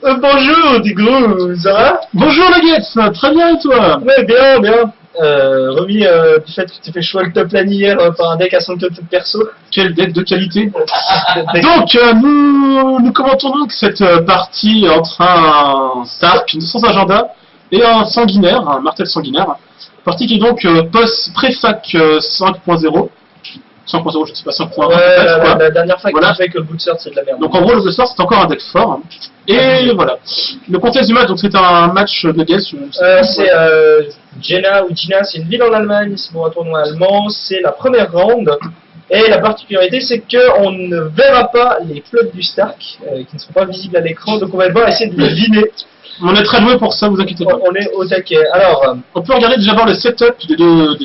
Bonjour, Digo, ça va? Bonjour Nuggets, très bien et toi? Ouais, bien, bien. Remis du fait que tu fais choix le top lane hier par un deck à son top perso. Quel deck de qualité. Donc, nous commentons donc cette partie entre un Stark sans agenda et un sanguinaire, un martel sanguinaire. Partie qui est donc pré-fac 5.0. 5.0, je ne sais pas, 5.1. Ouais, la dernière fois voilà. qu'il fait que le Bootsword c'est de la merde. Donc en gros, le Bootsword c'est encore un deck fort. Et voilà. Le contexte du match, donc c'est un match de guess. C'est Jena ou Gina, c'est une ville en Allemagne, c'est pour un tournoi allemand, c'est la première ronde. Et la particularité, c'est qu'on ne verra pas les plots du Stark, qui ne seront pas visibles à l'écran, donc on va devoir essayer de les deviner. On est très doué pour ça, vous inquiétez pas. On est au taquet. Alors, on peut regarder déjà voir le setup des deux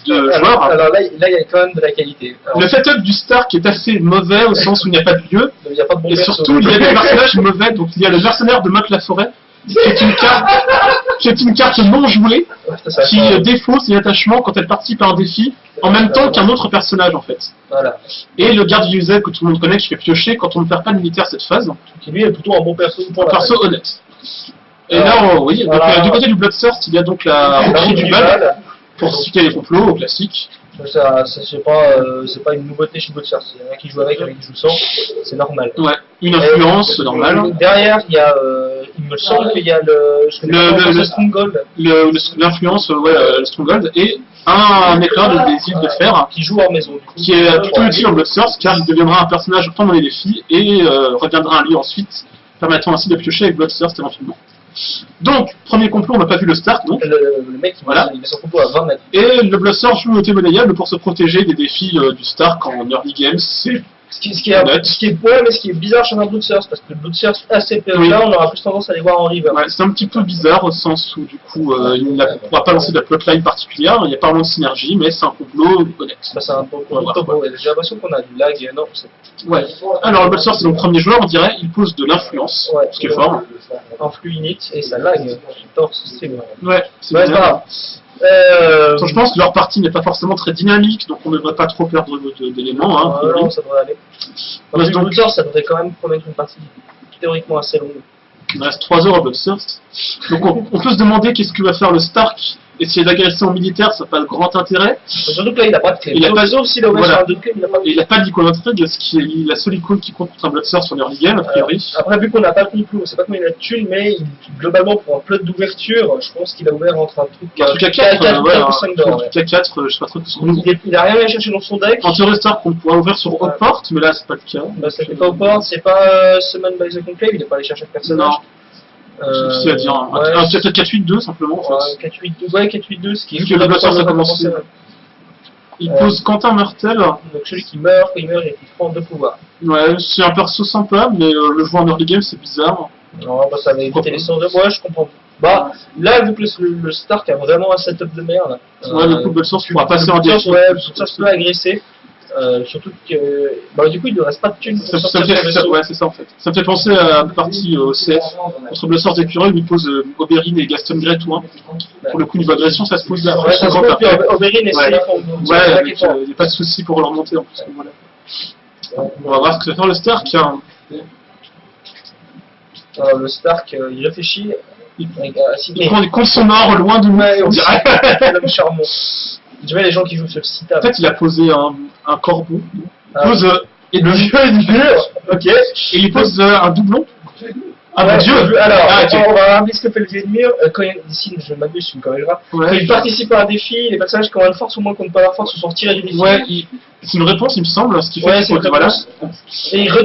joueurs. Alors là, il y a quand même de la qualité. Alors, le setup du Stark est assez mauvais au sens où il n'y a pas de lieu. Il n'y a pas de bon et perso. surtout, il y a des personnages mauvais. Donc il y a le mercenaire de Motte la Forêt, qui est une carte non jouée, qui défausse les attachements quand elle participe à un défi, en même temps qu'un autre personnage en fait. Voilà. Et le garde user que tout le monde connaît, qui fait piocher quand on ne perd pas de militaire cette phase. Qui lui est plutôt un bon perso pour un perso honnête. Et là, oui, donc, du côté du Bloodthirst, il y a donc la roquerie du mal, pour expliquer les complots, classiques. Ça c'est pas une nouveauté chez Bloodthirst, il y en a qui jouent avec, il y en a qui jouent sans, c'est normal. Ouais, une influence normale. Derrière, il y a, il me semble qu'il y a le Stronghold. L'influence, ouais, le Stronghold, et un éclair des îles de fer. Qui joue en maison, du coup. Qui est plutôt utile en Bloodthirst, car il deviendra un personnage pendant les défis, et reviendra à lui ensuite, permettant ainsi de piocher avec Bloodthirst éventuellement. Donc, premier complot, on n'a pas vu le Stark, donc. Le mec, il met son complot à 20 mètres. Et le Bloodthirst joue au thé monnayable pour se protéger des défis du Stark en early game. C'est ce qui est bizarre chez un Bloodthirst, parce que le Bloodthirst à cette période-là, on aura plus tendance à les voir en river. Ouais, c'est un petit peu bizarre au sens où du coup il ne pourra pas lancer de la plotline particulière, il n'y a pas vraiment de synergie, mais c'est un complot honnête. Bah, c'est un complot, j'ai l'impression qu'on a du lag énorme. Ouais. Alors le Bloodthirst c'est donc le premier joueur, on dirait, il pose de l'influence, ce qui est fort. Influx init et ça lag, torse stream. Ouais, c'est pas je pense que leur partie n'est pas forcément très dynamique, donc on ne devrait pas trop perdre d'éléments. Hein, non, ça devrait aller. Parce que le ça devrait quand même promettre une partie théoriquement assez longue. Il reste 3 heures à Bloodthirst. Donc on peut se demander qu'est-ce que va faire le Stark. Essayer d'agresser en militaire, ça n'a pas de grand intérêt. Surtout que là, il n'a pas de clé. Il n'a pas sauf s'il a ouvert sur un clé, il n'a pas d'icône d'intrigue, ce qui est la seule icône qui compte contre un Bloodthirst sur l'early game, a priori. Après, vu qu'on n'a pas le complot, on ne sait pas combien il a de thunes, mais globalement, pour un plot d'ouverture, je pense qu'il a ouvert entre un truc à 4, ou 5 d'or. Un truc à 4, je sais pas trop ce qu'on nous. Il n'a rien à chercher dans son deck. En théorie Stark, on pourrait ouvrir sur haute porte, mais là, c'est pas le cas. Bah, c'était pas aux portes, c'est pas Summon by the Conclave, il n'est pas allé chercher le personnage. Non. C'est à dire, peut-être 4-8-2 simplement. En fait. 4-8-2, ouais, 4-8-2, ce qui est. Vu que le Bloodthirst a commencé. Il pose Quentin Myrtle. Donc celui qui meurt, il meurt et qui prend 2 pouvoirs. Ouais, c'est un perso sympa, mais le jouer en early game, c'est bizarre. Non, bah ça va éviter les sens de moi, je comprends. Bah, là, vu que le Stark a vraiment un setup de merde. Ouais, le coup, Bloodthirst pourra passer en défi. Ouais, ça se peut agresser. Surtout que bah, du coup il ne reste pas de thunes. Ouais, c'est ça en fait. Ça me fait penser à la partie OCF entre Bloodthirst d'écureuil où il pose Oberyn et Gaston Grey tout. Pour le coup niveau agression ça se pose là. Ouais, ça se peut, puis Oberyn et Slay font. Ouais, il n'y a pas de souci pour leur monter en plus. Voilà. On va voir ce que va faire le Stark. Alors le Stark il réfléchit. Il compte son or loin de nous, on dirait. L'homme charmant. Tu vois les gens qui jouent sur le site. En fait il a posé un corbeau. Il pose et le vieux est dur. Ok. Et il pose un doublon. Ah mon dieu. Alors, on va rappeler ce que fait le vieux mur. Quand ici, je m'abuse, c'est une chorégraphe. Quand il participe à un défi, les personnages qui ont une force ou moins qu'on ne pas avoir force sont retirés du défi. Ouais, c'est une réponse, il me semble, ce qui fait qu'il faut voilà. Et quand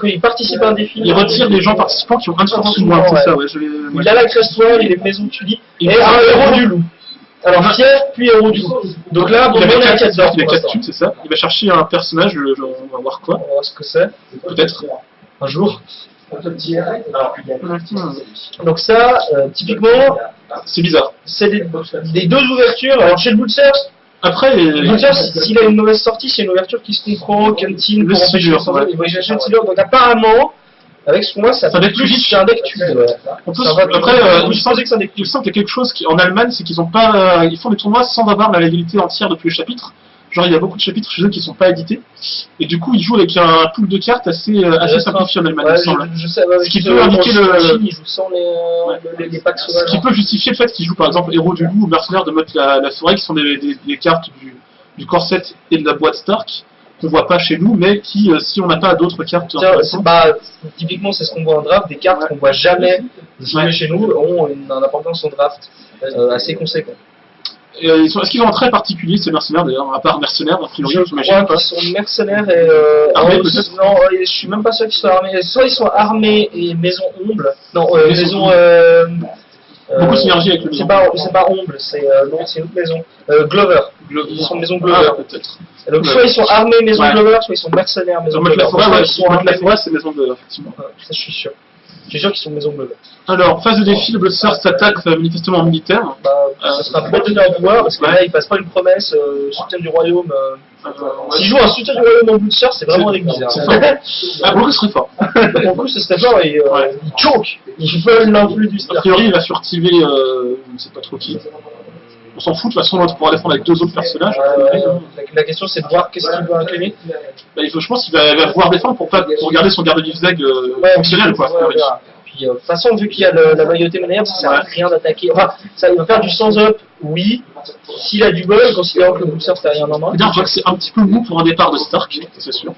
il participe à un défi, il retire les gens participants qui ont un de force ou moins, c'est ça, ouais. Il a la crèche-toile, il est maison tu dis, et un héros du loup. Alors Pierre, puis héros du loup. Donc là, bon, il a 4 d'or. Il a 4 thunes, c'est ça. Il va chercher un personnage, on va voir quoi. On va voir ce que c'est. Peut-être. Un jour. Donc ça, typiquement, c'est bizarre. C'est des 2 ouvertures. Alors chez le Bloodthirst, après, s'il a une mauvaise sortie, c'est une ouverture qui se comprend, cantine, pour empêcher le sang. Il va chercher le Sealer. Donc apparemment, avec ce qu'on voit, ça va être plus vite qu'un deck tue. Après, il semble qu'il y a quelque chose en Allemagne, c'est qu'ils ont pas, ils font des tournois sans avoir la légalité entière de tous les chapitres. Genre il y a beaucoup de chapitres chez eux qui sont pas édités, et du coup ils jouent avec un pool de cartes assez simplifié en Allemagne, il me semble. Je sais, ouais, Ce qui peut indiquer ils jouent sans les packs Ce sauvages. qui peut justifier le fait qu'ils jouent par exemple Héros du Loup ou Mercenaires de mode la forêt, qui sont des cartes du corset et de la boîte Stark, qu'on voit pas chez nous, mais qui, si on n'a pas d'autres cartes intéressantes... Typiquement, c'est ce qu'on voit en draft, des cartes qu'on voit jamais jouer chez nous ont une importance en draft assez conséquent. Est-ce qu'ils ont un trait particulier, ces mercenaires d'ailleurs, à part mercenaires, a priori, Je crois qu'ils sont mercenaires et... armés peut-être. Non, je suis même pas sûr qu'ils soient armés. Soit ils sont armés et maison omble. Non, maison... beaucoup de synergie avec le maison. C'est pas omble, c'est une autre maison. Glover. Ils sont maison Glover. Peut-être. Donc soit ils sont armés maison Glover, soit ils sont mercenaires maison Glover. La forêt, c'est maison Glover, effectivement. Ça, je suis sûr. Je suis sûr qu'ils sont maison Glover. Alors, phase de défi, le Bloodthirst s'attaque manifestement en militaire. Ça sera peut-être donné à pouvoir, parce que là, il passe pas une promesse, soutien du royaume. S'il joue un soutien du royaume en Bloodthirst, c'est vraiment avec bizarre. Pour le coup, ce serait fort. Pour le coup, ce serait fort, et ils choke. Ils veulent l'influx du Stark. A priori, il va surtiver, je ne sais pas trop qui. On s'en fout, de toute façon, on va pouvoir défendre avec deux autres personnages. La question, c'est de voir qu'est-ce qu'il va incliner. Je pense qu'il va pouvoir défendre pour garder son garde de Vizeg fonctionnel, quoi. Puis, de toute façon, vu qu'il y a la loyauté maniable, ça sert à rien d'attaquer. Enfin, ça, il va faire du sans-up, oui. S'il a du bol, considérant que le Bloodthirst n'a rien en main. Je crois que c'est un petit peu mou pour un départ de Stark, c'est sûr.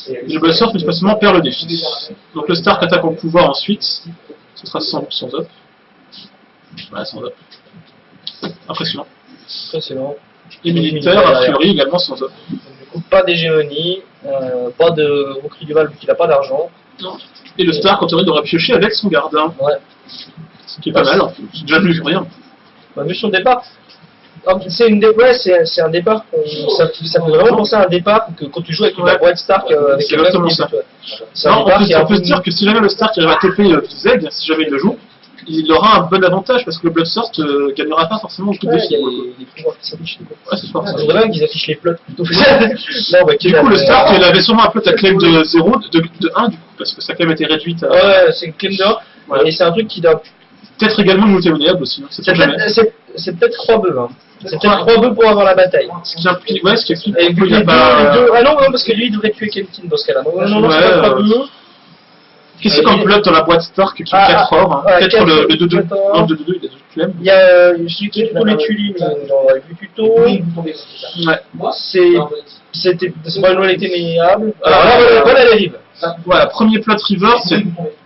Le Bloodthirst, mais spécialement, perd le défi. Donc le Stark attaque en pouvoir ensuite. Ce sera sans up. Ouais, sans up. Impressionnant. Et militaire, a priori, également sans up. Du coup, pas d'hégémonie, pas de recrue du Val vu qu'il n'a pas d'argent. Et le Stark, en théorie, devra piocher avec son gardien. Ouais. Ce qui est pas mal, hein. C'est déjà plus que rien. Vu son départ, c'est un départ, ça peut vraiment penser à un départ que quand tu joues avec la boîte Stark avec c'est exactement ça. Non, on peut se dire que si jamais le Stark arrive à TP Zeg, si jamais il le joue, il aura un bon avantage parce que le Bloodthirst gagnera pas forcément le coup de défi. Il y a les pouvoirs qui s'affichent. Ouais, c'est fort. Je voudrais même qu'ils affichent les plots plutôt. Du coup, le Stark, il avait sûrement un plot à claim de 0, de 1 du coup, parce que sa claim était réduite à... Ouais, c'est une claim d'or, et c'est un truc qui doit... Peut-être également une monnayable aussi, c'est peut-être 3 bœufs, hein. C'est peut-être 3 bœufs pour avoir la bataille. Ce qui implique, ouais, ce qui explique et vu qu'il n'y a pas... Ah non, parce que lui, il devrait tuer Kenkin dans ce cas-là. Non, c'est pas 3 bœufs. Qu'est-ce qu'on plot dans la boîte Stark qui est 4 forts, peut-être le 2-2, non, le 2-2, il a d'autres clés. Il y a celui qui est plutôt les tulis, mais on aurait vu tuto. C'est pas une loyauté maniable. Alors là, voilà les rives. Voilà, premier plot river,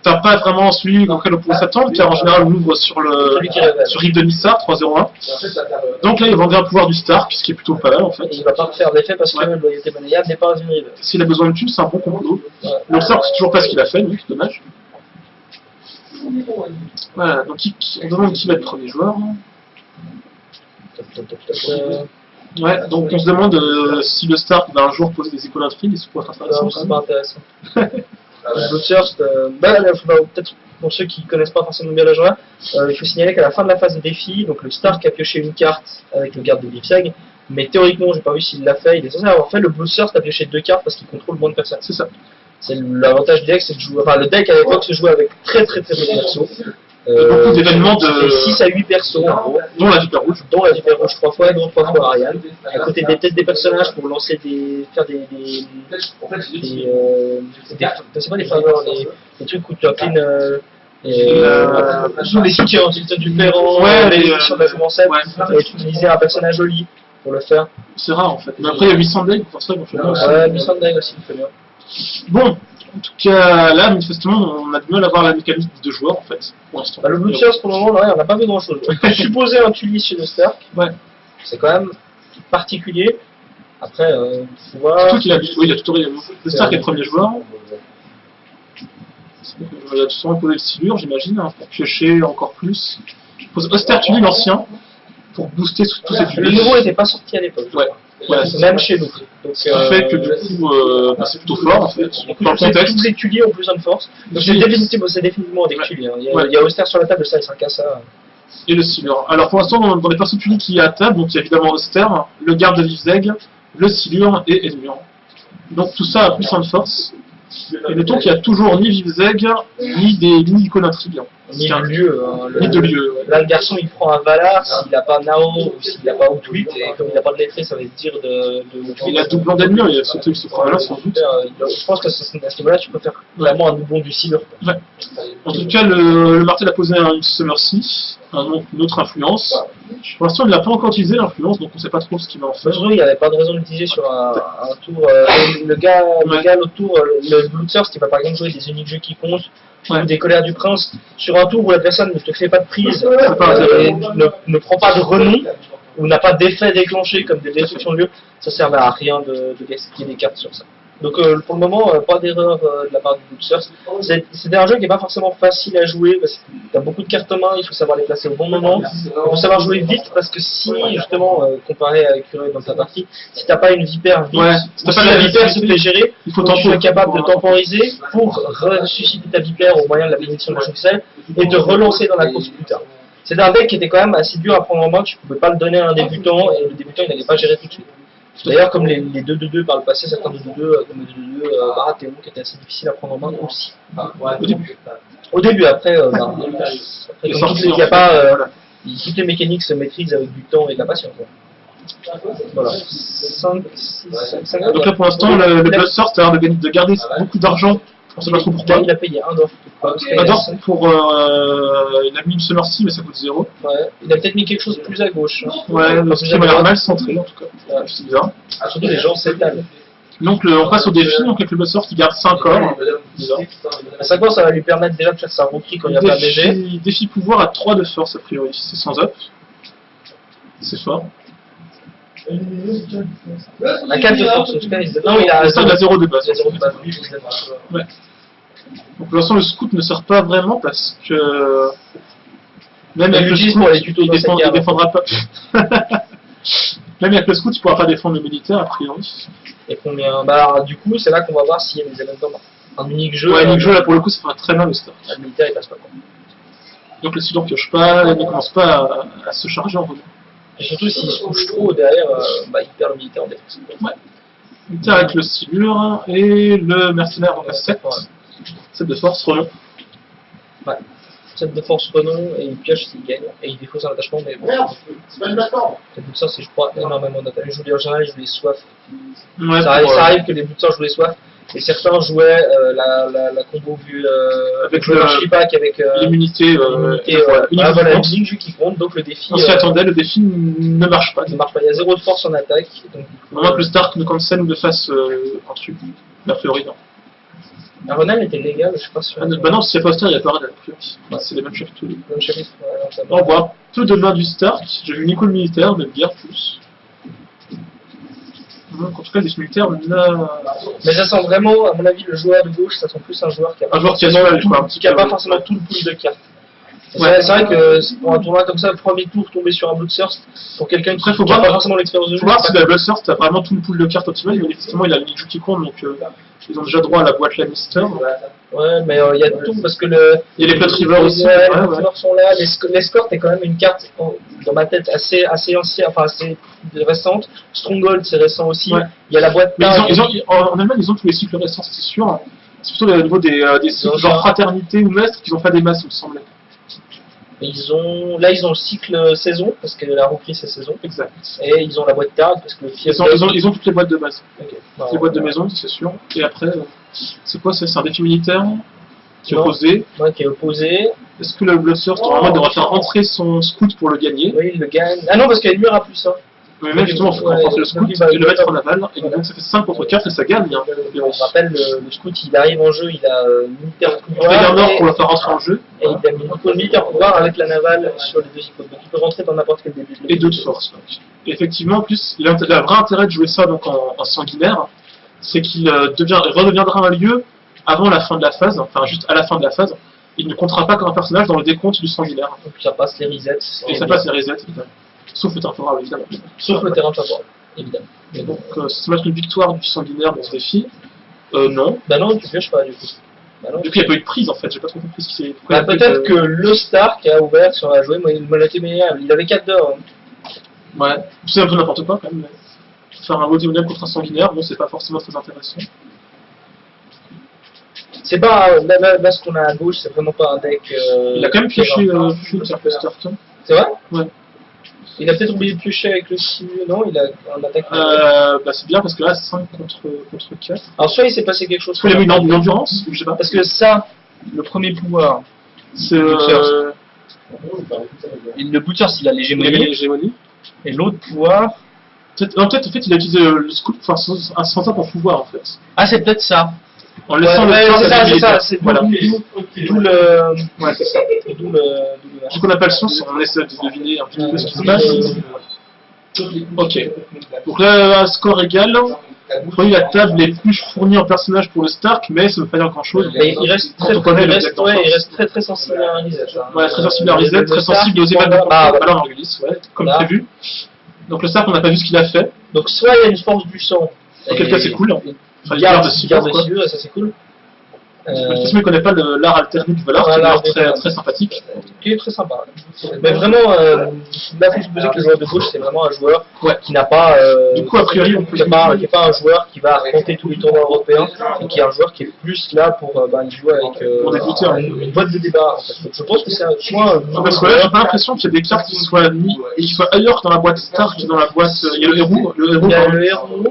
t'as pas vraiment celui auquel on pourrait s'attendre, car en général on ouvre sur Rive de Nissar, 3-0-1. Donc là il vendrait un pouvoir du Stark, ce qui est plutôt pas mal en fait. Et il va pas faire d'effet parce que la loyauté maniable n'est pas une rive. S'il a besoin de thunes, c'est un bon complot. Le Stark c'est toujours pas ce qu'il a fait, donc c'est dommage. Voilà, donc on demande qui va être le premier joueur. Ouais, donc on se demande si le Stark va un jour poser des écoles d'intrigue, et ça pourrait être intéressant. C'est pas intéressant. Le Bloodthirst, peut-être pour ceux qui connaissent pas forcément bien la genre, il faut signaler qu'à la fin de la phase de défi, donc le Stark a pioché une carte avec le garde de Vizeg, mais théoriquement, j'ai pas vu s'il l'a fait, il est censé avoir fait. Le Bloodthirst a pioché 2 cartes parce qu'il contrôle moins de personnes. C'est ça. C'est l'avantage du deck, c'est de jouer. Enfin, le deck à l'époque se jouait avec très peu de persos. Beaucoup d'événements de 6 à 8 persos en gros, dont la Vipère Rouge. Dont la Vipère Rouge 3 fois, dont 3 fois Ariane. À côté des têtes des personnages pour lancer faire c'est pas des faveurs, les trucs où tu inclines les sites en titre du Perron, les éditions de la Jouancette, et tu utilisais un personnage joli pour le faire. C'est rare en fait. Mais après il y a 800 decks, pour ça, ouais, 800 decks aussi, il fait bien. Bon, en tout cas, là, manifestement, on a du mal à voir la mécanique de 2 joueurs, en fait, pour l'instant. Le Bloodthirst, pour le moment, on n'a pas vu grand-chose. On peut supposer un Tully chez le Stark. Ouais. C'est quand même particulier. Après, faut voir... Surtout qu'il a tout le Stark est le premier joueur. Il a sûrement posé le Silure, j'imagine, pour piocher encore plus. Je pose Auster Tully, l'ancien, pour booster tous ces Tully. Le nouveau n'était pas sorti à l'époque. Ouais. Voilà, même chez nous. Donc, ce qui fait que du coup, c'est plutôt fort en fait. Dans le contexte. Tous les Tully ont besoin de force. Donc c'est définitivement des Tully. Il y a Auster sur la table, ça, il s'incasse ça. Et le Silure. Alors pour l'instant, dans les persos Tully qui y a à table, donc il y a évidemment Auster, le garde de Vizeg, le Silure et Edmure. Donc tout ça a plus 1 de force. Et mettons qu'il n'y a toujours ni Vizeg, ni icônes intrigants. Ni de lieu. Hein, Ni de lieu. Ouais. Là, le garçon, il prend un Valar, s'il n'a pas Nao ou s'il n'a pas Outwit, et comme il n'a pas de lettré, ça va se dire de Outwit. Il a doublon d'ennemis, il a sauté ce problème-là sans doute. Je pense que à ce niveau-là, tu peux faire vraiment un doublon du Silure. Ouais. En tout cas, le martel a posé une Summersea, une autre influence. Pour l'instant, il ne l'a pas encore utilisé l'influence, donc on ne sait pas trop ce qu'il va en faire. Il n'y avait pas de raison de l'utiliser sur un tour. Le gars, l'autre tour, le Bloodthirst, il va par exemple jouer des uniques jeux qui comptent. Ou des colères du prince, sur un tour où la personne ne te fait pas de prise, et ne prend pas de renom, ou n'a pas d'effet déclenché comme des destructions de lieu, ça sert à rien de gaspiller des cartes sur ça. Donc pour le moment, pas d'erreur de la part du Bloodthirst. C'est un jeu qui n'est pas forcément facile à jouer, parce que tu as beaucoup de cartes en main, il faut savoir les placer au bon moment, il faut savoir jouer vite, parce que si, justement, comparé à Curé dans ta partie, si tu n'as pas une vipère vite, si la vipère se fait gérer, il faut être capable de temporiser pour ressusciter ta vipère au moyen de la bénédiction de la Juxel et de relancer dans la course plus tard. C'est un deck qui était quand même assez dur à prendre en main, tu ne pouvais pas le donner à un débutant, et le débutant il n'allait pas gérer tout de suite. D'ailleurs, comme les 2-2-2 par le passé, certains 2-2-2, comme le 2-2-2 Baratheon, qui était assez difficile à prendre en main aussi. Au début. Au début, après, il y a pas, toutes les mécaniques se maîtrisent avec du temps et de la patience. Voilà. 5, 6, 5, donc là, pour l'instant, le Bloodthirst a l'air de garder beaucoup d'argent. On sait pas trop pourquoi. Il a payé 1 d'or. Un d'or pour. Il a mis une Summersea, mais ça coûte 0. Ouais. Il a peut-être mis quelque chose de plus à gauche. Hein. Ouais, le système a l'air mal centré en tout cas. Ouais. C'est bizarre. Surtout les gens s'étalent. Donc on passe au défi, donc avec le Bloodthirst qui garde 5 corps. À 5 corps, ça va lui permettre déjà de faire sa repris quand il n'y a pas de DG. Défi pouvoir à 3 de force a priori, c'est sans up. C'est fort. À 4 de force, en tout cas, non, il a 0 de base. Il a 0 de base. Ouais. Donc pour l'instant le scout ne sert pas vraiment parce que même avec le scout il défendra pas. Même avec le scout il pourra pas défendre le militaire a priori. Et combien bah du coup c'est là qu'on va voir s'il y a des événements. Un unique jeu. Ouais, unique jeu là pour le coup ça fera très mal le start. Le militaire il passe pas. Donc le Silure pioche pas, il ne commence pas à se charger en renom. Et surtout s'il se couche trop derrière, il perd le militaire en défense. Ouais. Militaire avec le Silure et le mercenaire en 7. 7 de force, renom. Ouais. 7 de force, renom, et il pioche s'il gagne. Et il défausse un attachement, mais bon. C'est pas une plateforme. Les bouteurs, c'est je crois énormément d'attachement. Je joue en général, je joue les soifs. Ouais, ça arrive que les bouteurs jouent les soifs. Et certains jouaient la combo vue avec le Shipak avec l'immunité. Voilà, une ligne qui compte, donc le défi. On s'y attendait, le défi ne marche pas. Ne marche pas, il y a 0 de force en attaque. À moins que le Stark ne cancel ou ne fasse un truc. A priori, non. La Renan était légale, je suis pas sûr. Bah non, si c'est pas Stark, il n'y a pas Renan. Ouais, c'est les mêmes chapitres. Même chapitre, on voit peu de mains du Stark. J'ai vu Nico le militaire, même guerre plus. Donc, en tout cas, des militaires, mais ça sent vraiment, à mon avis, le joueur de gauche, ça sent plus un joueur qui a pas forcément tout le pool de cartes. Ouais. C'est vrai que pour un tournoi comme ça, le premier tour, tomber sur un Bloodthirst, pour quelqu'un qui n'a pas forcément l'expérience de jeu. Faut voir si la Bloodthirst a vraiment tout le pool de cartes optimales, mais effectivement il a une qui compte, donc ils ont déjà droit à la boîte Lannister. Ouais, mais il y a tout, parce que il y a les Blood Rivers aussi. Les Blood Rivers sont là, l'Escort est quand même une carte, dans ma tête, assez ancienne, enfin assez récente. Stronghold, c'est récent aussi. Ouais. Il y a la boîte. Mais en Allemagne, ils ont tous les cycles récents, c'est sûr. C'est plutôt au niveau des cycles genre Fraternité ou Mestre qu'ils ont fait des masses, il me semblait. Ils ont le cycle saison, parce que la reprise c'est saison. Exact. Et ils ont la boîte card, parce que le ils ont toutes les boîtes de base. Okay. Toutes les boîtes de maison, c'est sûr. Et après, c'est quoi? C'est un défi militaire qui est opposé. Ouais, qui est opposé. Est-ce que le Bloodthirst devra faire entrer son scout pour le gagner? Oui, il le gagne. Ah non, parce qu'il y a une mur à plus. Hein. Mais même justement, il faut renforcer le scout et le mettre en aval. Et donc ça fait 5 contre 4 et ça gagne. Hein. On rappelle, le scout, il arrive en jeu, il a militaire pouvoir. Il a un or pour le faire rentrer en jeu. Et il a mis beaucoup de militaire pouvoir avec la navale sur les deux icônes. Donc il peut rentrer dans n'importe quel début. Et 2 de force. Donc. Et effectivement, en plus, il a un vrai intérêt de jouer ça donc, en sanguinaire. C'est qu'il redeviendra un lieu avant la fin de la phase, enfin juste à la fin de la phase. Il ne comptera pas comme un personnage dans le décompte du sanguinaire. Donc ça passe les resets. Et ça passe les resets, évidemment. Sauf le terrain favorable, évidemment. Sauf le terrain favorable, évidemment. Et donc, ça va être une victoire du sanguinaire dans ce défi. Non. Bah non, tu pioches pas, du coup. Bah non, du coup, il n'y a pas eu de prise, en fait. J'ai pas trop compris ce qui s'est... Bah peut-être que le Star qui a ouvert sur la jouée, moi, il me l'a été meilleur. Il avait 4 d'or. Hein. Ouais. C'est un peu n'importe quoi, quand même. Mais... faire un vote contre un sanguinaire, bon, c'est pas forcément très intéressant. C'est pas là ce qu'on a à gauche, c'est vraiment pas un deck. Il a quand même pioché Surface Stark. C'est vrai? Ouais. Il a peut-être oublié de piocher avec le simu, non? Il a un attaque. Bah c'est bien parce que là 5 contre 4. Alors soit il s'est passé quelque chose. Il a mis une endurance, je sais pas. Parce que ça, le premier pouvoir, C'est le Booters il a l'hégémonie. Et l'autre pouvoir. Peut-être en fait il a utilisé le scoop un sensor pour pouvoir en fait. Ah c'est peut-être ça. En laissant Ouais, le c'est ça, c'est voilà. d'où le. Ouais, c'est ça. D'où le. Du coup on n'a pas le sens, on essaie de deviner un petit peu ce qui se passe. Ok. Donc là, score égal. Vous voyez, la table est plus fournie en personnages pour le Stark, mais ça ne veut pas dire grand chose. Mais il reste il reste très sensible à un reset. Ouais, très sensible à un reset, très sensible aux événements. Valor Angulis, ouais, comme prévu. Donc le Stark, on n'a pas vu ce qu'il a fait. Donc soit il y a une force du sang. Dans quel cas c'est cool. Enfin, il garde dessus, ça c'est cool. De toute façon, il ne connaît pas l'art alterné du Valor, qui est très sympathique. Qui est très sympa. Mais vraiment, là, il faut supposer que le joueur de gauche, c'est vraiment un joueur qui n'a pas. Du coup, a priori, on peut. Qui n'est pas un joueur qui va affronter tous les tournois européens, et qui est un joueur qui est plus là pour jouer avec une boîte de débat. En fait. Donc, je pense que c'est soit. Parce que là, j'ai pas l'impression qu'il y a des cartes qui soient ailleurs que dans la boîte Stark que dans la boîte. Il y a le héros. Il y a le héros.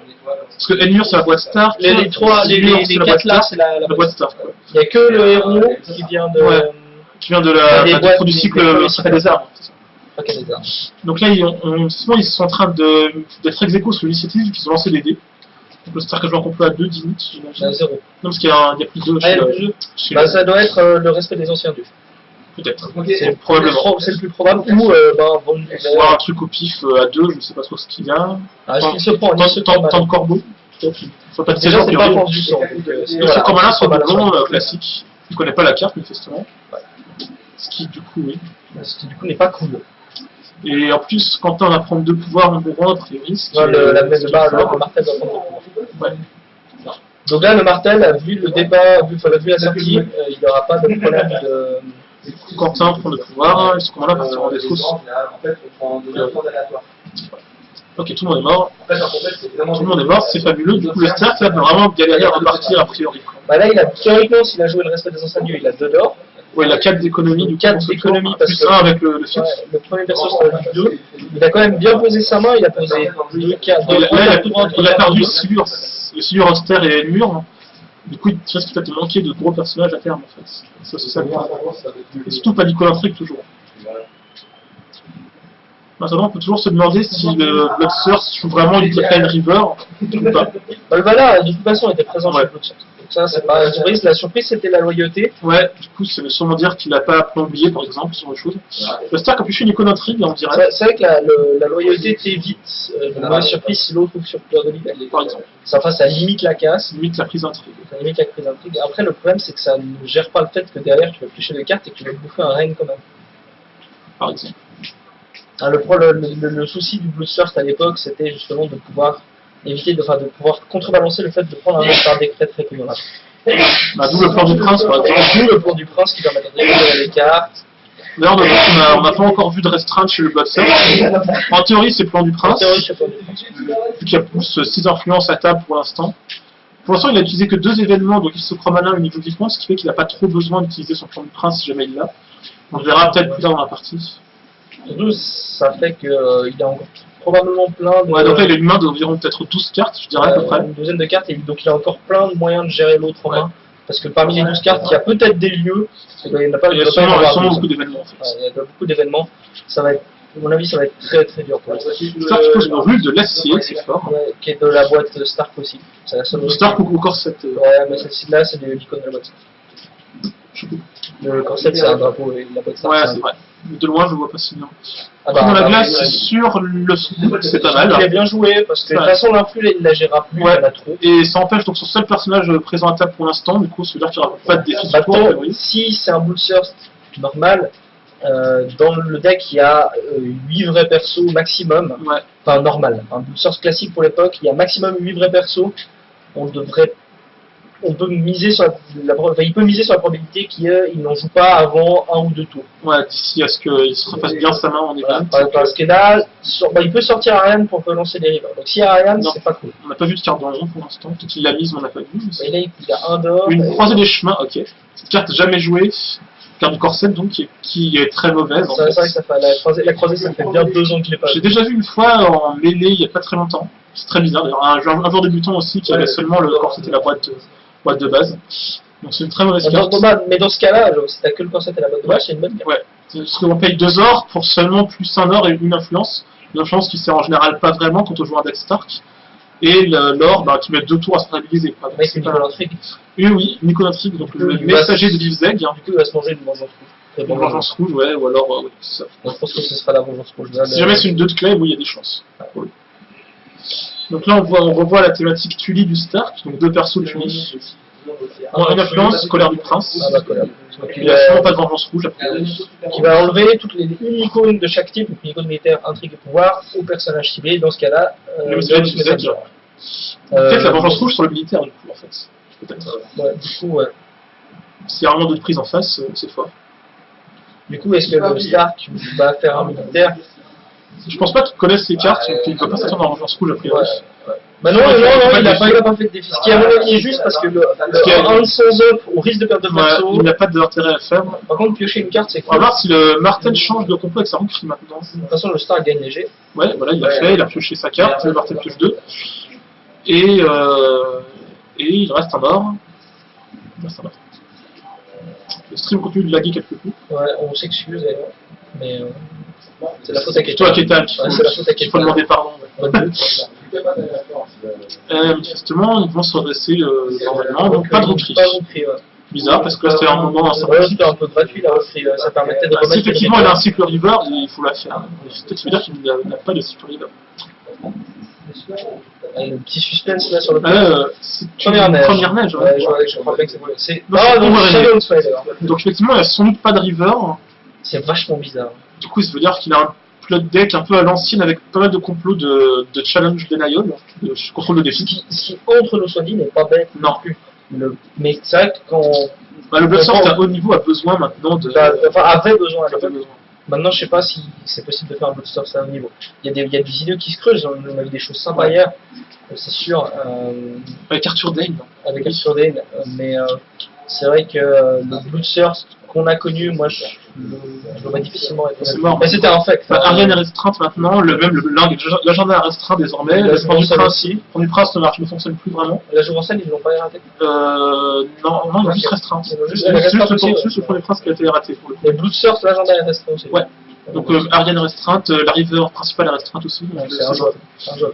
Parce que Enmure c'est la boîte Stark. Les quatre là, c'est la boîte Stark. Il n'y a que le héros qui vient de. Ouais. Qui vient du cycle des armes. Donc là, ils sont en train d'être ex aequo sur l'initiative, ils ont lancé les dés. Donc le Stark joue un complot à 2 d'init, j'imagine. 0. Non, parce qu'il y a plus de 2 ça doit être le respect des anciens dieux. Peut-être. C'est probablement. C'est le plus probable. Ou voir un truc au pif à 2, je ne sais pas trop ce qu'il y a. Il se prend. Tant de corbeau. Faut pas déjà, c'est pas force du sang. Ce commun-là sont des bons classiques. Il ne connaît pas la carte, manifestement. Ce qui, du coup, oui. Ce qui, du coup, n'est pas cool. Et en plus, quand on va prendre 2 pouvoirs en bourron, a priori, le martel va prendre 2 pouvoirs. Ouais. Donc là, le martel, vu le débat, vu la sortie, il n'y aura pas de problème de. Quentin prend le pouvoir, et ce commun-là va se rendre tous. Ok, tout le monde est mort. Tout le monde est mort, c'est fabuleux. Du coup, le Stark là, peut vraiment galérer à repartir a priori. Bah là, théoriquement, s'il a joué le respect des anciens dieux, il a 2 d'or. Ouais, il a 4 d'économie. 4 d'économie parce que 1 avec le fixe. Le premier perso sera 2. Il a quand même bien posé sa main, il a posé 2 4. Il a perdu le Silure Auster et le mur. Du coup, il risque peut-être de manquer de gros personnages à terme en fait. Ça, c'est ça. Et surtout pas Nicolas Intrigue toujours. Maintenant, on peut toujours se demander si le Bloodthirst joue vraiment une Titan River ou pas. Valhalla, de toute façon, était présent chez Bloodthirst. Donc ça, c'est pas une surprise. La surprise, c'était la loyauté. Ouais, du coup, ça veut sûrement dire qu'il n'a pas oublié, par exemple, sur autre chose. Le Stark a pu faire une icône intrigue, on dirait. C'est vrai que la loyauté t'évite une mauvaise surprise si l'autre trouve sur Fleur de Lys, par exemple. Ça limite la casse. Limite la prise d'intrigue. Ça limite la prise d'intrigue. Après, le problème, c'est que ça ne gère pas le fait que derrière, tu vas piocher des cartes et que tu vas bouffer un règne quand même. Par exemple. Le souci du Bloodthirst à l'époque, c'était justement de pouvoir éviter de pouvoir contrebalancer le fait de prendre un règne par décret très convenable. D'où le plan du prince, par exemple. D'où le plan du prince qui permet de récupérer les cartes. D'ailleurs, on n'a pas encore vu de restreinte chez le Bloodthirst. En théorie, c'est le plan du prince. Vu qu'il y a plus 6 influences à table pour l'instant. Pour l'instant, il n'a utilisé que 2 événements, donc il se croit malin au niveau du point, ce qui fait qu'il n'a pas trop besoin d'utiliser son plan du prince si jamais il l'a. On le verra peut-être plus tard dans la partie. Surtout, ça fait qu'il a encore probablement plein de. Ouais, donc là, il a une main d'environ peut-être 12 cartes, je dirais à peu près. Une douzaine de cartes, et donc il a encore plein de moyens de gérer l'autre en main. Parce que parmi les 12 cartes, il y a peut-être des lieux. Il n'y a pas beaucoup d'événements. En fait. Il y a beaucoup d'événements. Ça va être, à mon avis, ça va être très très dur pour lui. Stark pose une ruse de l'acier, c'est fort. Ouais, qui est de la boîte Stark aussi. Stark ou Corset. Ouais, mais celle-ci-là, c'est l'icône de la boîte Stark. Le Corset, c'est un drapeau, et la boîte Stark. Ouais, c'est vrai. De loin, je vois pas si bien. Dans la glace, sur le scoop, c'est pas mal. Il a bien joué, parce que de toute façon, l'influx, il la gérera plus, il en a trop. Et ça empêche donc son seul personnage présent à table pour l'instant, du coup, ça veut dire qu'il n'y aura pas de défi du tour. Si c'est un Bloodthirst normal, dans le deck, il y a 8 vrais persos maximum. Enfin, normal. Un Bloodthirst classique pour l'époque, il y a maximum 8 vrais persos. On devrait on peut miser sur il peut miser sur la probabilité qu'il n'en joue pas avant 1 ou 2 tours. Ouais, d'ici à ce qu'il se refasse bien sa main en Voilà, event. parce que là, il peut sortir Ariane pour relancer les rivers. Donc si Ariane, Non. c'est pas cool. On n'a pas vu de carte dans le pour l'instant. Peut-être qu'il l'a mise, mais on n'a pas vu. Et là, il y a un d'or. Une croisée des chemins, ok. Cette carte jamais jouée. Carte du corset, donc, qui est très mauvaise. C'est vrai que ça fait, la croisée, ça fait bien 2 ans que je l'ai pas J'ai vu. déjà vu une fois en mêlée il n'y a pas très longtemps. C'est très bizarre d'ailleurs. Un joueur débutant aussi qui avait seulement le corset et la boîte de base. Donc c'est une très mauvaise carte. Mais dans ce cas-là, si t'as que le corset et la boîte de base, c'est une bonne carte. Ouais. Parce qu'on paye 2 ors pour seulement plus 1 or et une influence. Une influence qui sert en général pas vraiment quand on joue un deck Stark. Et l'or qui met 2 tours à stabiliser. Quoi. Ouais, c'est Nicolas Intrigue. Oui, Nicolas Intrigue, donc le Il messager de Vivzeg. Du coup, il va se manger une vengeance rouge. Une vengeance rouge, ouais, ou alors, ouais, c'est ça. Donc, je pense que ce sera la vengeance rouge. Là, Si jamais c'est une 2 de clé, oui, il y a des chances. Oui. Donc là, on revoit la thématique Tully du Stark, donc 2 persos Tully. Une influence, colère du prince. Ah bah, colère. Donc, Il a sûrement pas de vengeance rouge, a priori. qui va enlever toutes les icônes de chaque type, donc une icône militaire, intrigue et pouvoir, au personnage ciblé. Dans ce cas-là, Le messager de Vivzeg. Peut-être la vengeance rouge sur le militaire, du coup, en fait. Peut-être. Ouais, du coup, ouais. S'il y a vraiment d'autres prises en face, c'est fort. Du coup, est-ce que le Stark va faire un militaire? Je pense pas qu'il connaisse ses cartes, donc il ne va pas s'attendre à la vengeance rouge, a priori. Bah non, il n'a pas fait de défi. Ce qui à mon avis est juste parce que le 1 de sans up, on risque de perdre de perso. Il n'a pas d'intérêt à faire. Par contre, piocher une carte, c'est On va cool. voir si le Martel change de compo avec sa rouquerie maintenant. De toute façon, le Stark gagne léger. Ouais, voilà, il l'a fait, il a pioché sa carte, le Martel pioche 2. Et il reste un or. Le stream continue de laguer quelques coups. Ouais, on s'excuse d'ailleurs. Mais c'est la faute à C'est toi, Ketal. Ketal, Ouais, c'est la faute à qu'il faut Ketal. demander pardon. Ouais. Manifestement, ils vont se redresser normalement, donc pas de rouquerie. Pas de rouquerie, ouais. Bizarre, parce que là c'était un moment Ouais, c'était un peu gratuit la rouquerie. Ça permettait de Si remettre. effectivement il a un cycle river, il faut la faire. Peut-être veut dire qu'il n'a pas de cycle river. Le petit suspense là sur le C'est une Première neige. première neige. Ouais, je crois bien que c'est. Non, Ah c'est non, Overeigné. Shadow Spider. Donc effectivement, il n'y a sans doute pas de river. C'est vachement bizarre. Du coup, ça veut dire qu'il a un plot deck un peu à l'ancienne avec pas mal de complots de challenge denial, de contrôle de Ce défi. qui entre nous soit dit, n'est pas bête Non. plus. Mais c'est vrai que quand. Bah, le Bloodsource à haut niveau a besoin maintenant de. Enfin, avait besoin à avait l'époque. besoin. Maintenant, je sais pas si c'est possible de faire un Bloodsource à haut niveau. Il y a des idées qui se creusent, on a vu des choses sympas hier, c'est sûr, Avec Arthur Dane. avec Arthur Dane, mais c'est vrai que le Bloodsource qu'on a connu, moi je le vois difficilement être. C'est mort. Mais c'était un fait. Bah, Ariane est restreinte maintenant, l'agenda est restreint désormais, le plan du prince ne fonctionne plus vraiment. La Jouvencelle, ils l'ont pas raté. Non, il est juste restreint. Ils l'ont juste C'est restreint aussi, juste le plan du prince qui a été raté pour le coup. Les Bloodsource, l'agenda est restreint aussi. Ouais. Donc Ariane est restreinte, la river principale est restreinte aussi. C'est un jeu.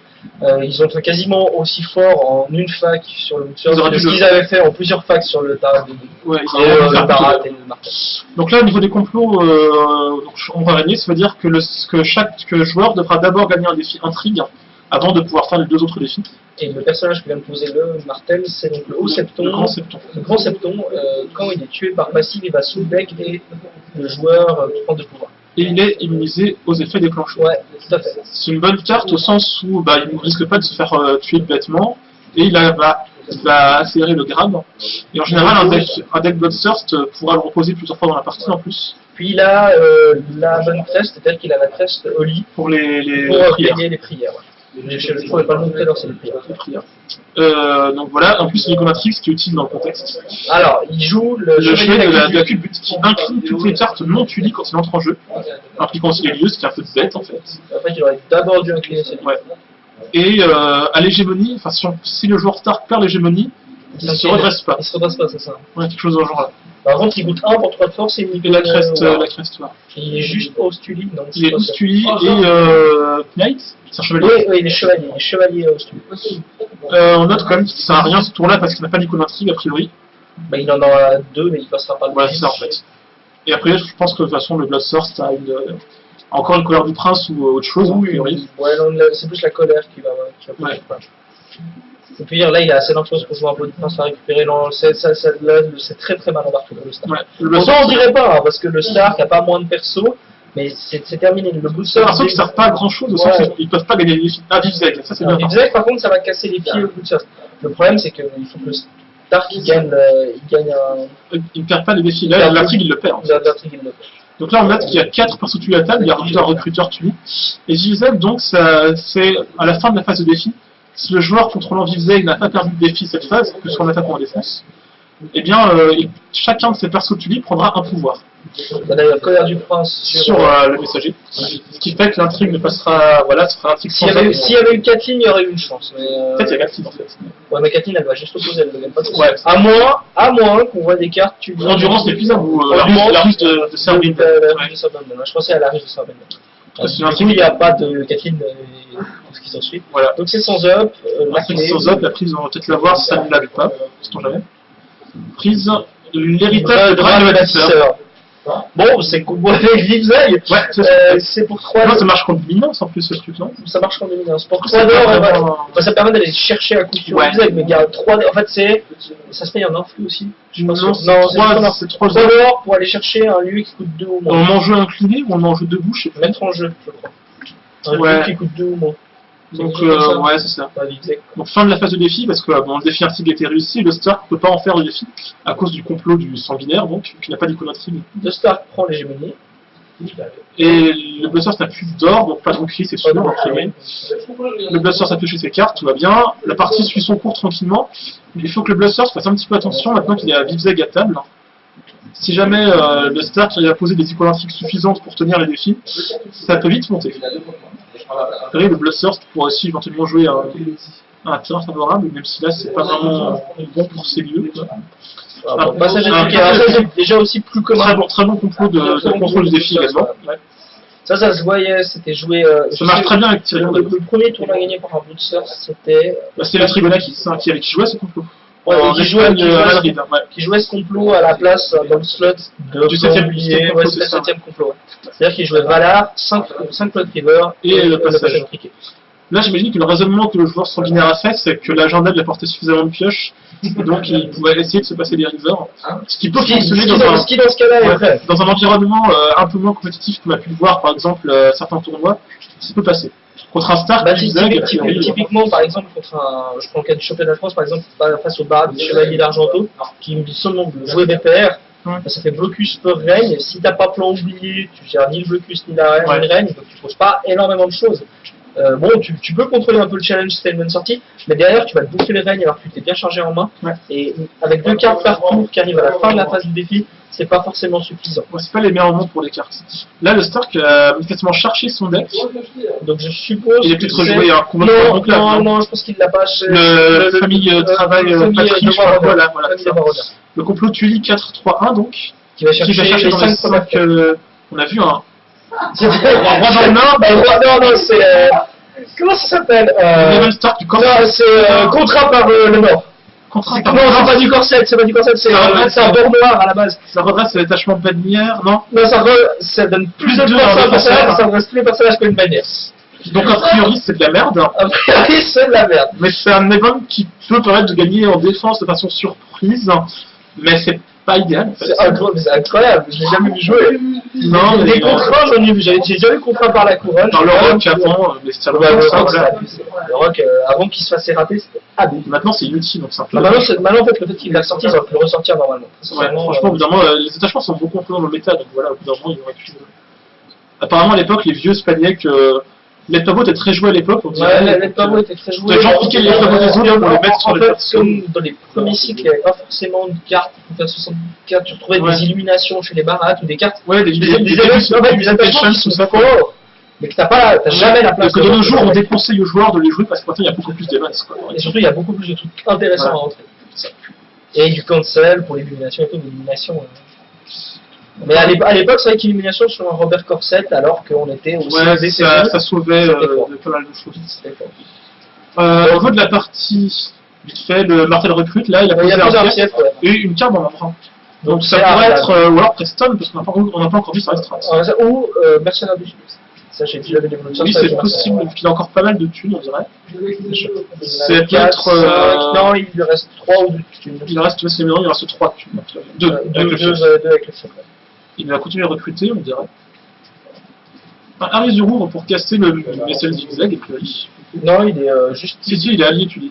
Ils ont été quasiment aussi forts en une fac sur le Bloodsource que ce qu'ils avaient fait en plusieurs facs sur le Tarat. Ouais, Le Tarat et le Martel. donc là, au niveau des complots, on va régner, ça veut dire que chaque joueur devra d'abord gagner un défi intrigue avant de pouvoir faire les 2 autres défis. Et le personnage que vient de poser le Martel, c'est donc le haut septon. Le grand septon. Le grand septon, quand il est tué par passive, il va sous le deck et le joueur prend de pouvoir. Et il est immunisé aux effets déclencheurs. Ouais, tout à fait. C'est une bonne carte au sens où il ne risque pas de se faire tuer bêtement et il va accélérer le grab. Et en général, un deck Bloodthirst pourra le reposer plusieurs fois dans la partie en plus. Puis il a la bonne treste, c'est-à-dire qu'il a la treste au lit Pour les pour prières. payer les prières. Ouais. Je ne trouvais pas le nom tout à l'heure, c'est les prières. Les prières. Donc voilà, en plus Nicomatrix qui est utile dans le contexte. Alors, il joue le chevalier de la culbute qui incline toutes les cartes non tuées quand il entre en jeu, impliquant aussi les lieux, ce qui est un peu bête en fait. En fait, il aurait d'abord dû incliner ses Ouais. Et à l'hégémonie, enfin si le joueur Stark perd l'hégémonie, il ne se redresse pas. Il se redresse pas, c'est ça. Ouais, quelque chose dans le genre là. Par contre, il goûte 1 pour 3 de force et une Et la creste, ouais. Il est juste Ostuli, non? Il est Ostuli et Knight, c'est un chevalier. Oui, il est chevalier Ostuli. On note quand même qu'il ne sert à rien ce tour-là parce qu'il n'a pas d'Iconointrigue a priori. Bah, il en aura 2, mais il passera pas le Voilà, c'est ça en fait. Et après, je pense que de toute façon, le Bloodthirst a encore une colère du prince ou autre chose, a priori. Ouais, non, c'est plus la colère qui va Ouais. Et puis là, il a assez d'influence pour jouer un peu du prince à récupérer. Non, c'est très très mal embarqué pour le Stark. Ouais. Le Pourtant, on Bloodthirst, dirait pas, hein, parce que le Stark a pas moins de perso, mais c'est terminé. Le c'est Bloodthirst. un perso qui ne sert pas à grand chose au sens où ils ne peuvent pas gagner les défis. Ah, Vivzeg, ça c'est bien. Vivzeg, par contre, ça va casser les pieds au Bloodthirst. Le problème, c'est qu'il faut que Dark il gagne un. Il ne perd pas les défis. Là, l'intrigue, il le perd. L'intrigue, il le perd. Donc là, on note qu'il y a 4 persos tués à la table, il y a un recruteur tué. Et Zigzag, donc, c'est à la fin de la phase de défi. Si le joueur contrôlant Zigzag n'a pas perdu de défi cette phase, que ce soit en attaque ou en défense, eh bien, chacun de ces persos tués prendra un pouvoir. D'ailleurs, Colère du Prince sur le messager. Ce qui fait que l'intrigue ne passera. Voilà, ce sera un intrigue S'il y avait eu Kathleen, il y aurait eu une chance. Mais peut-être il y a Kathleen en fait. Ouais, mais Kathleen, elle va juste opposer, elle ne gagne pas trop. Ouais. À moins qu'on voit des cartes. L'endurance n'est plus à vous. La ruse de Serbin. Je pensais à la ruse de Serbin. Il n'y a pas de Kathleen ce qui s'ensuit. Voilà. Donc c'est sans up. Sans up, la prise, on va peut-être la voir si ça ne l'avait pas. Sait-on jamais. Prise de l'héritage de Dragon de Bâtisseur. Bon, c'est combo avec Zigzag. Ouais, c'est pour 3 non, ça marche contre dominance en plus ce truc, non? Ça marche contre dominance. Pour 3 d'or, ça permet d'aller chercher un coup sur Zigzag, mais garde 3 d'or. En fait, ça se paye en influx aussi. Non, c'est 3 d'or pour aller chercher un lieu qui coûte 2 ou moins. En enjeu incliné ou en enjeu debout, je sais pas. Mettre en jeu, je crois. Un lieu qui coûte 2 ou moins. Donc, ouais, c'est ça. Donc, fin de la phase de défi, parce que bon, le défi intrigue était réussi, le Stark ne peut pas en faire le défi, à cause du complot du sanguinaire, donc, qui n'a pas d'icono intrigue. Le Stark prend l'hégémonie. Et le Bloodthirst n'a plus d'or, donc pas de cri, c'est sûr. Le Bloodthirst a pioché ses cartes, tout va bien. La partie suit son cours tranquillement. Il faut que le Bloodthirst fasse un petit peu attention maintenant qu'il est à Zigzag à table. Si jamais le Stark a posé des icones intrigues suffisantes pour tenir les défis, ça peut vite monter. Le Bloodthirst pourrait aussi éventuellement jouer un terrain favorable, même si là c'est pas vraiment bon pour ces lieux. Passage est déjà aussi plus commun. Très bon complot de contrôle du défi également. Ça se voyait, c'était joué. Ça marche très bien avec Tyrion. Le premier tournoi gagné par un Bloodthirst, c'était. C'était le Trigonakis qui jouait ce complot. Qui jouait ce complot à la place dans le slot du 7ème complot. C'est-à-dire qu'il jouait Valar, 5 Flood River et le passage triqué. Là, j'imagine que le raisonnement que le joueur sanguinaire a fait, c'est que l'agenda lui apportait suffisamment de pioches, et donc il pouvait essayer de se passer des rivers. Ce qui peut fonctionner dans un environnement un peu moins compétitif qu'on a pu le voir, par exemple, certains tournois, ça peut passer. Contre un Stark, typiquement, par exemple, je prends le cas du championnat de France, par exemple, face au Barat des Chevaliers d'Argento, qui me dit seulement de jouer BPR, ça fait blocus per règne, si t'as pas plan oublié, tu gères ni le blocus ni la règne, donc tu poses pas énormément de choses. Bon, tu peux contrôler un peu le challenge si t'as une bonne sortie, mais derrière tu vas te bouffer les règnes alors que tu t'es bien chargé en main, et avec 2 cartes par tour qui arrivent à la fin de la phase du défi, c'est pas forcément suffisant. C'est pas les meilleurs moments pour les cartes. Là, le Stark a manifestement cherché son deck. Donc je suppose. Il a peut-être rejoué un combat non, je pense qu'il l'a pas. Le famille travail Patrick, voilà. Le complot Tully 4-3-1 donc. Qui va chercher dans les 5 on a vu un. Roi dans le Nord, non, c'est. Comment ça s'appelle Stark du Corset. Non, c'est contrat par le Nord. Non, c'est pas du corset, c'est un bord noir à la base. Ça redresse le détachement de bannière, non? Non, ça donne plus de points à un personnage, ça redresse tous les personnages que une bannière. Donc a priori c'est de la merde. A priori c'est de la merde. Mais c'est un event qui peut permettre de gagner en défense de façon surprise, mais c'est pas idéal. En fait. C'est incroyable, je l'ai jamais vu jouer. Non, les contrats, j'en ai vu, j'ai déjà eu contrat par la couronne. Dans le rock avant, mais c'était le rock avant qu'il se fasse rater, c'était habile. Maintenant c'est inutile, donc c'est maintenant en fait le fait qu'il l'a sorti, ça va plus le ressortir normalement. Franchement, au bout d'un moment, les attachements sont beaucoup plus dans le méta, donc voilà, au bout d'un moment, ils auraient pu. Apparemment à l'époque, les vieux Spaniacs. Led Pavo était très joué à l'époque. Ouais, Led Pavo était très joué. Les gens piquaient les Pavo des autres pour les mettre sur les persos. Comme dans les premiers cycles, il n'y avait pas forcément de cartes pour faire 64. Tu retrouvais des illuminations chez les barattes ou des cartes. Ouais, des attachements qui sont forts, mais que t'as jamais la place. Que de nos jours, on déconseille aux joueurs de les jouer parce que maintenant il y a beaucoup plus d'events. Et surtout, il y a beaucoup plus de trucs intéressants à rentrer. Et du cancel pour l'illumination et tout, l'illumination. Mais à l'époque, c'est vrai qu'illumination sur un Robert Corset, alors qu'on était aussi. Ouais, ça sauvait pas mal de choses. Au niveau de la partie, vite fait, le Martel recrute, là, il a posé un pièce et une carte dans l'emprunt. Donc ça pourrait être, ou alors Preston, parce qu'on n'a pas encore vu ça restreint. Ou Mercenaire du Sud. Ça, j'ai déjà vu des oui, c'est possible, parce qu'il a encore pas mal de thunes, on dirait. C'est peut-être. Non, il lui reste 3 ou 2 thunes. Il reste 3 thunes. 2 avec le secret. Il va continuer à recruter, on dirait. Harry Zurour pour casser le vaisselle zigzag, et puis. Non, il est juste. Si, il est allié, tu dis.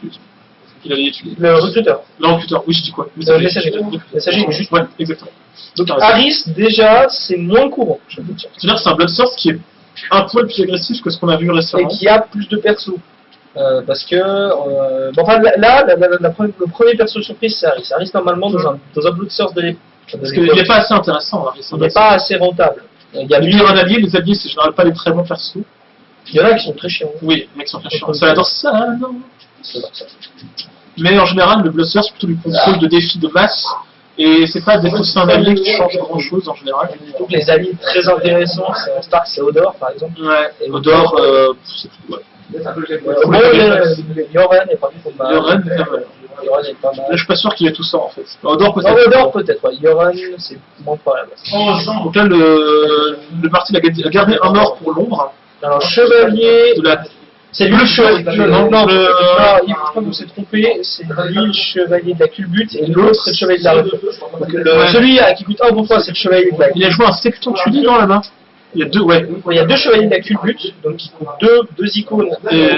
qu'il allait étudier. Le recruteur. Le recruteur, oui, je dis quoi? Messager. Messager, juste. Ouais, exactement. Donc Harris, déjà, c'est moins courant, je veux dire. C'est-à-dire que c'est un Bloodthirst qui est un poil plus agressif que ce qu'on a vu Et récemment. qui a plus de perso. Parce que, bon, enfin, le premier perso surprise, c'est Harris. Harris, normalement, dans un Bloodthirst de l'époque, Parce qu'il n'est pas assez intéressant, Harris. il n'est pas assez rentable. Il y a Lui, un allié, les alliés, c'est généralement pas des très bons persos. Il y en a qui sont très chiants. Oui, les mecs sont très chiants. Ça adore ça, non? Mais en général, le Bloodthirst, c'est plutôt du contrôle de défis de masse. Et c'est pas défausser un allié qui change grand chose en général. Donc les alliés très intéressants, c'est en Stark, c'est Odor par exemple. Ouais, et Odor, c'est tout. Ouais. Bon, Yoren est pas mal. Yoren, Yoren est pas mal. là, je suis pas sûr qu'il ait tout ça en fait. Odor Non, peut-être. Odor peut-être, ouais. Yoren, c'est moins pas la base. Donc là, le parti a gardé un or pour l'ombre. Alors, chevalier. De la... C'est lui le chevalier. Non, Non, il faut pas vous s'est trompé, c'est lui le chevalier de la culbute et l'autre c'est le chevalier de la rue. Donc, celui qui coûte un bon fois, c'est le chevalier de la Il a joué un Septon Tully dans la main. Il y a deux, ouais. Il y a deux chevaliers de la culbute, donc qui coûtent deux icônes au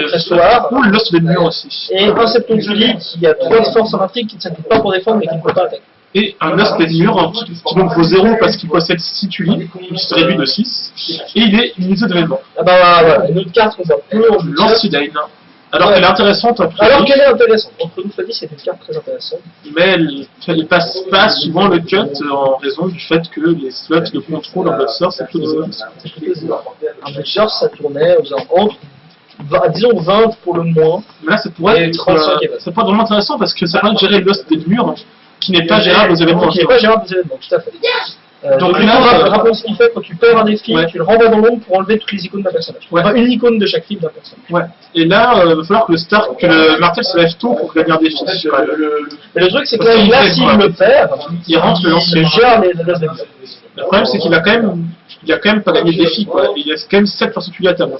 tressoir. Ou le Lost des murs aussi. Et un Septon Tully qui a 3 de force en intrigue, qui ne s'applique pas pour défendre mais qui ne peut pas attaquer. Et un Lost des murs qui donc vaut 0 parce qu'il possède 6 Tully, qui se réduit de 6. Et il est immunisé d'événements. Ah bah voilà, une autre carte qu'on voit plus en Lancidane. Alors qu'elle est intéressante après. Alors qu'elle est intéressante. Entre nous, Fadi, c'est une carte très intéressante. Mais elle passe pas souvent le cut en raison du fait que les slots de contrôle en Bloodthirst, c'est plutôt des élites. Un Bloodthirst, ça tournait aux entre, disons 20 pour le moins. Mais là, ça pourrait être vraiment intéressant parce que ça permet de gérer le Lost des murs qui n'est pas gérable aux événements. Qui n'est pas gérable aux événements, tout à fait. Donc là, rappelons ce qu'il fait quand tu perds un défi, tu le renvoies dans l'ombre pour enlever toutes les icônes d'un personnage. Enfin, une icône de chaque fil d'un personnage. Ouais. Et là, il va falloir que le martel se lève tôt pour gagner un défi. Mais le truc, c'est que là, s'il le perd, il rentre le lancer. Il gère les adresses de vie. Le problème, c'est qu'il a quand même pas gagné le défi, quoi. Il y a quand même 7 particuliers à table.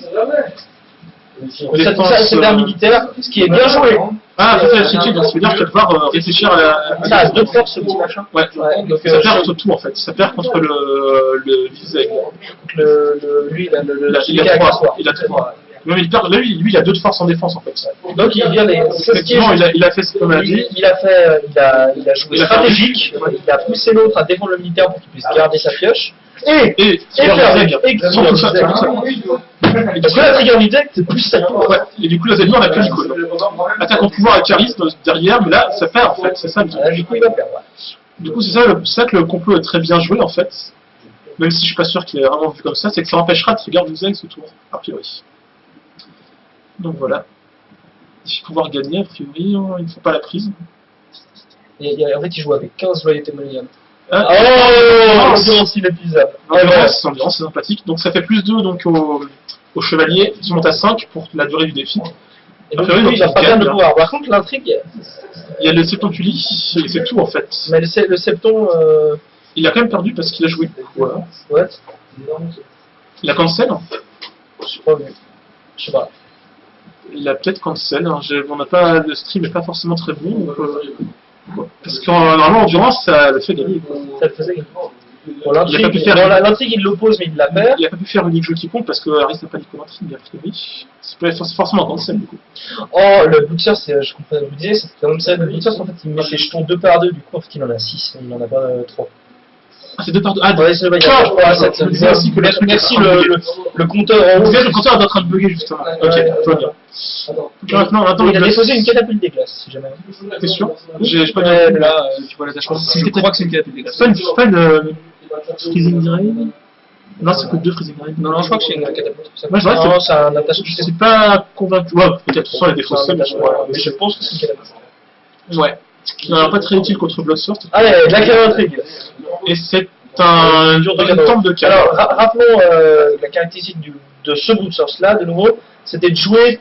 C'est un militaire, ce qui est bien joué. Ah, c'est ça, c'est ça veut dire que tu vas devoir réfléchir à la... Ça a 2 forces, ce petit machin. Ouais, donc ça perd contre tout en fait. Ça perd contre le Viseg. Lui, il a 3. Il a 3. Même lui, il a 2 de force en défense en fait. Donc il vient les. Effectivement, il a fait ce qu'on a dit. Il a joué stratégique. Il a poussé l'autre à défendre le militaire pour qu'il puisse garder sa pioche. Et tout ça. Parce que la trigger Viseg, c'est plus ça. Ouais. Et du coup, les ennemis, on a que l'icône. Attaque en pouvoir avec Harris derrière, mais là, ça perd en fait. C'est ça le truc. Du coup, il va perdre. Du coup, c'est ça que le complot est très bien joué en fait. Même si je suis pas sûr qu'il ait vraiment vu comme ça, c'est que ça empêchera de trigger Viseg ce tour, a priori. Donc voilà. Il faut pouvoir gagner, a priori, il ne faut pas la prise. En fait, il joue avec 15 loyautés monnayables. Ah, l'ambiance inépuisable. L'ambiance, c'est sympathique. Donc ça fait plus 2 donc, au chevalier qui monte à 5 pour la durée du défi. Et donc, il n'a pas bien de pouvoir. Par contre, l'intrigue. Il y a le Septon Tully, et c'est tout en fait. Mais le Septon. Il a quand même perdu parce qu'il a joué. Voilà. Ouais. Il a cancel. Je sais pas vu. Je sais pas. Il a peut-être cancel. Hein. Le stream n'est pas forcément très bon. Donc, parce que normalement, endurance, ça le fait gagner. Ça le faisait gagner. Bon, l'intrigue, il l'oppose, mais il la perd. Il n'a pas pu faire unique jeu qui compte parce que Harris n'a pas d'icône intrigue, a priori. C'est forcément un cancel du coup. Oh, le Bloodthirst, je comprends, je vous disais, c'est comme ça. Le Bloodthirst, en fait, il met ses jetons 2 par 2, du coup, en fait, il en a 6, il n'en a pas 3. Ah, c'est 2 par 2. Ah, ouais, c'est merci le compteur en haut. Le compteur est en train de bugger justement. Ok, tout va bien. Maintenant, il a déposé une catapulte des glaces, si jamais. T'es sûr? J'ai pas bien. Là, tu vois l'attachement. Je crois que c'est une catapulte des glaces. C'est pas une Freezing Rain? Non, c'est que 2 Freezing Rain. Non, je crois que c'est une catapulte. Moi, je dirais que c'est un attachement. Je suis pas convaincu. Ouais, peut-être, ce sont les défauts seuls, mais je pense que c'est une catapulte. Ouais. Alors, pas très utile contre Bloodthirst. Allez, la carte intrigue. Et c'est une tombe de carte. Alors, rappelons la caractéristique de ce Bloodthirst là, de nouveau, c'était de jouer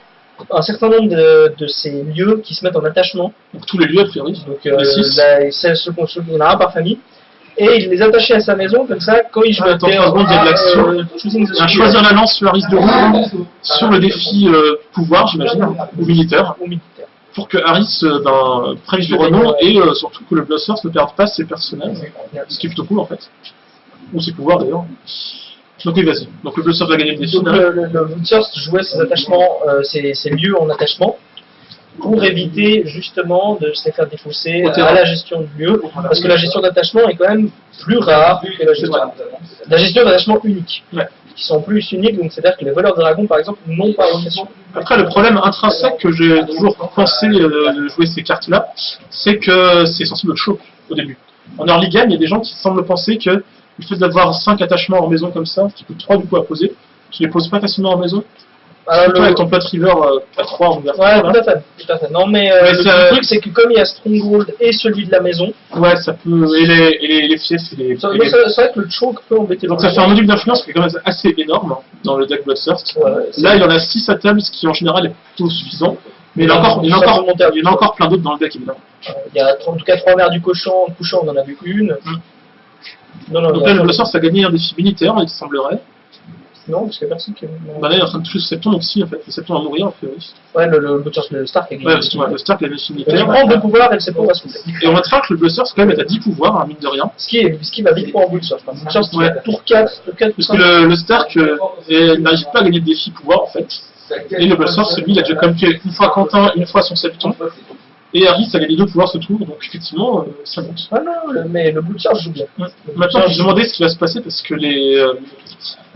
un certain nombre de ces lieux qui se mettent en attachement. Donc tous les lieux a priori. Donc il y en a un par famille. Et il les attachait à sa maison, comme ça, quand il jouait à choisir la lance sur Harris de roue sur le défi pouvoir, j'imagine, ou militaire. Pour que Harris prenne du renom et surtout que le Bloodthirst ne perde pas ses personnages. Ce qui est plutôt cool en fait. Ou ses pouvoirs d'ailleurs. Donc oui, vas-y. Donc le Bloodthirst va gagner le défi. Donc le Bloodthirst jouait ses attachements, ses lieux en attachement. pour éviter justement de se faire défausser Au à terrain. la gestion du lieu, parce que la gestion d'attachement est quand même plus rare que la gestion d'attachement unique. Ouais. Qui sont plus uniques, donc c'est-à-dire que les voleurs de dragons, par exemple, n'ont pas vocation. Après, le problème intrinsèque que j'ai toujours pensé de jouer ces cartes-là, c'est que c'est sensible au choc au début. En early game, il y a des gens qui semblent penser que le fait d'avoir 5 attachements en maison comme ça, qui coûtent 3 du coup à poser, tu les poses pas facilement en maison. Alors, Toi, avec ton plot river à 3 en ouverture. Ouais, là. tout à fait. Non, mais Ouais, le truc, c'est que comme il y a Stronghold et celui de la maison, Ouais, ça peut. Et les fiefs et les. c'est et les- vrai que le choke peut embêter Donc le ça fait un module d'influence qui est quand même assez énorme hein, dans le deck Bloodthirst. Ouais, Là, il y en a 6 à table, ce qui en général est plutôt suffisant. Mais il y en a Ça encore, peut monter à il y en a encore plein d'autres dans le deck évidemment. il y a en tout cas 3 mères du cochon, couchant, on en a vu une. Non, Donc il y là, a le pas- Bloodthirst a gagné un défi militaire, il semblerait. non, parce que personne qui. Bah là, il est en train de toucher le septon aussi en fait. Le septon va mourir en théorie. Ouais, le Stark est Ouais, parce que le Stark a le défi Donc il militaire. prend 2 pouvoirs et le septon va souffler. Et on va te faire que le Bloodthirst quand même est à 10 pouvoirs, hein, mine de rien. Ce qui va vite pour un bout de surf. Bout de surf, Ouais. tour 4, Parce que le Stark n'arrive pas à gagner de défi pouvoir en fait. Et le Bloodthirst, lui, il a déjà comme tué une fois Quentin, une fois son septon. Et Harris a gagné 2 pouvoirs ce tour, donc effectivement, ça monte. Ah non, mais le bout de surf joue bien. Maintenant, je me demandais ce qui va se passer parce que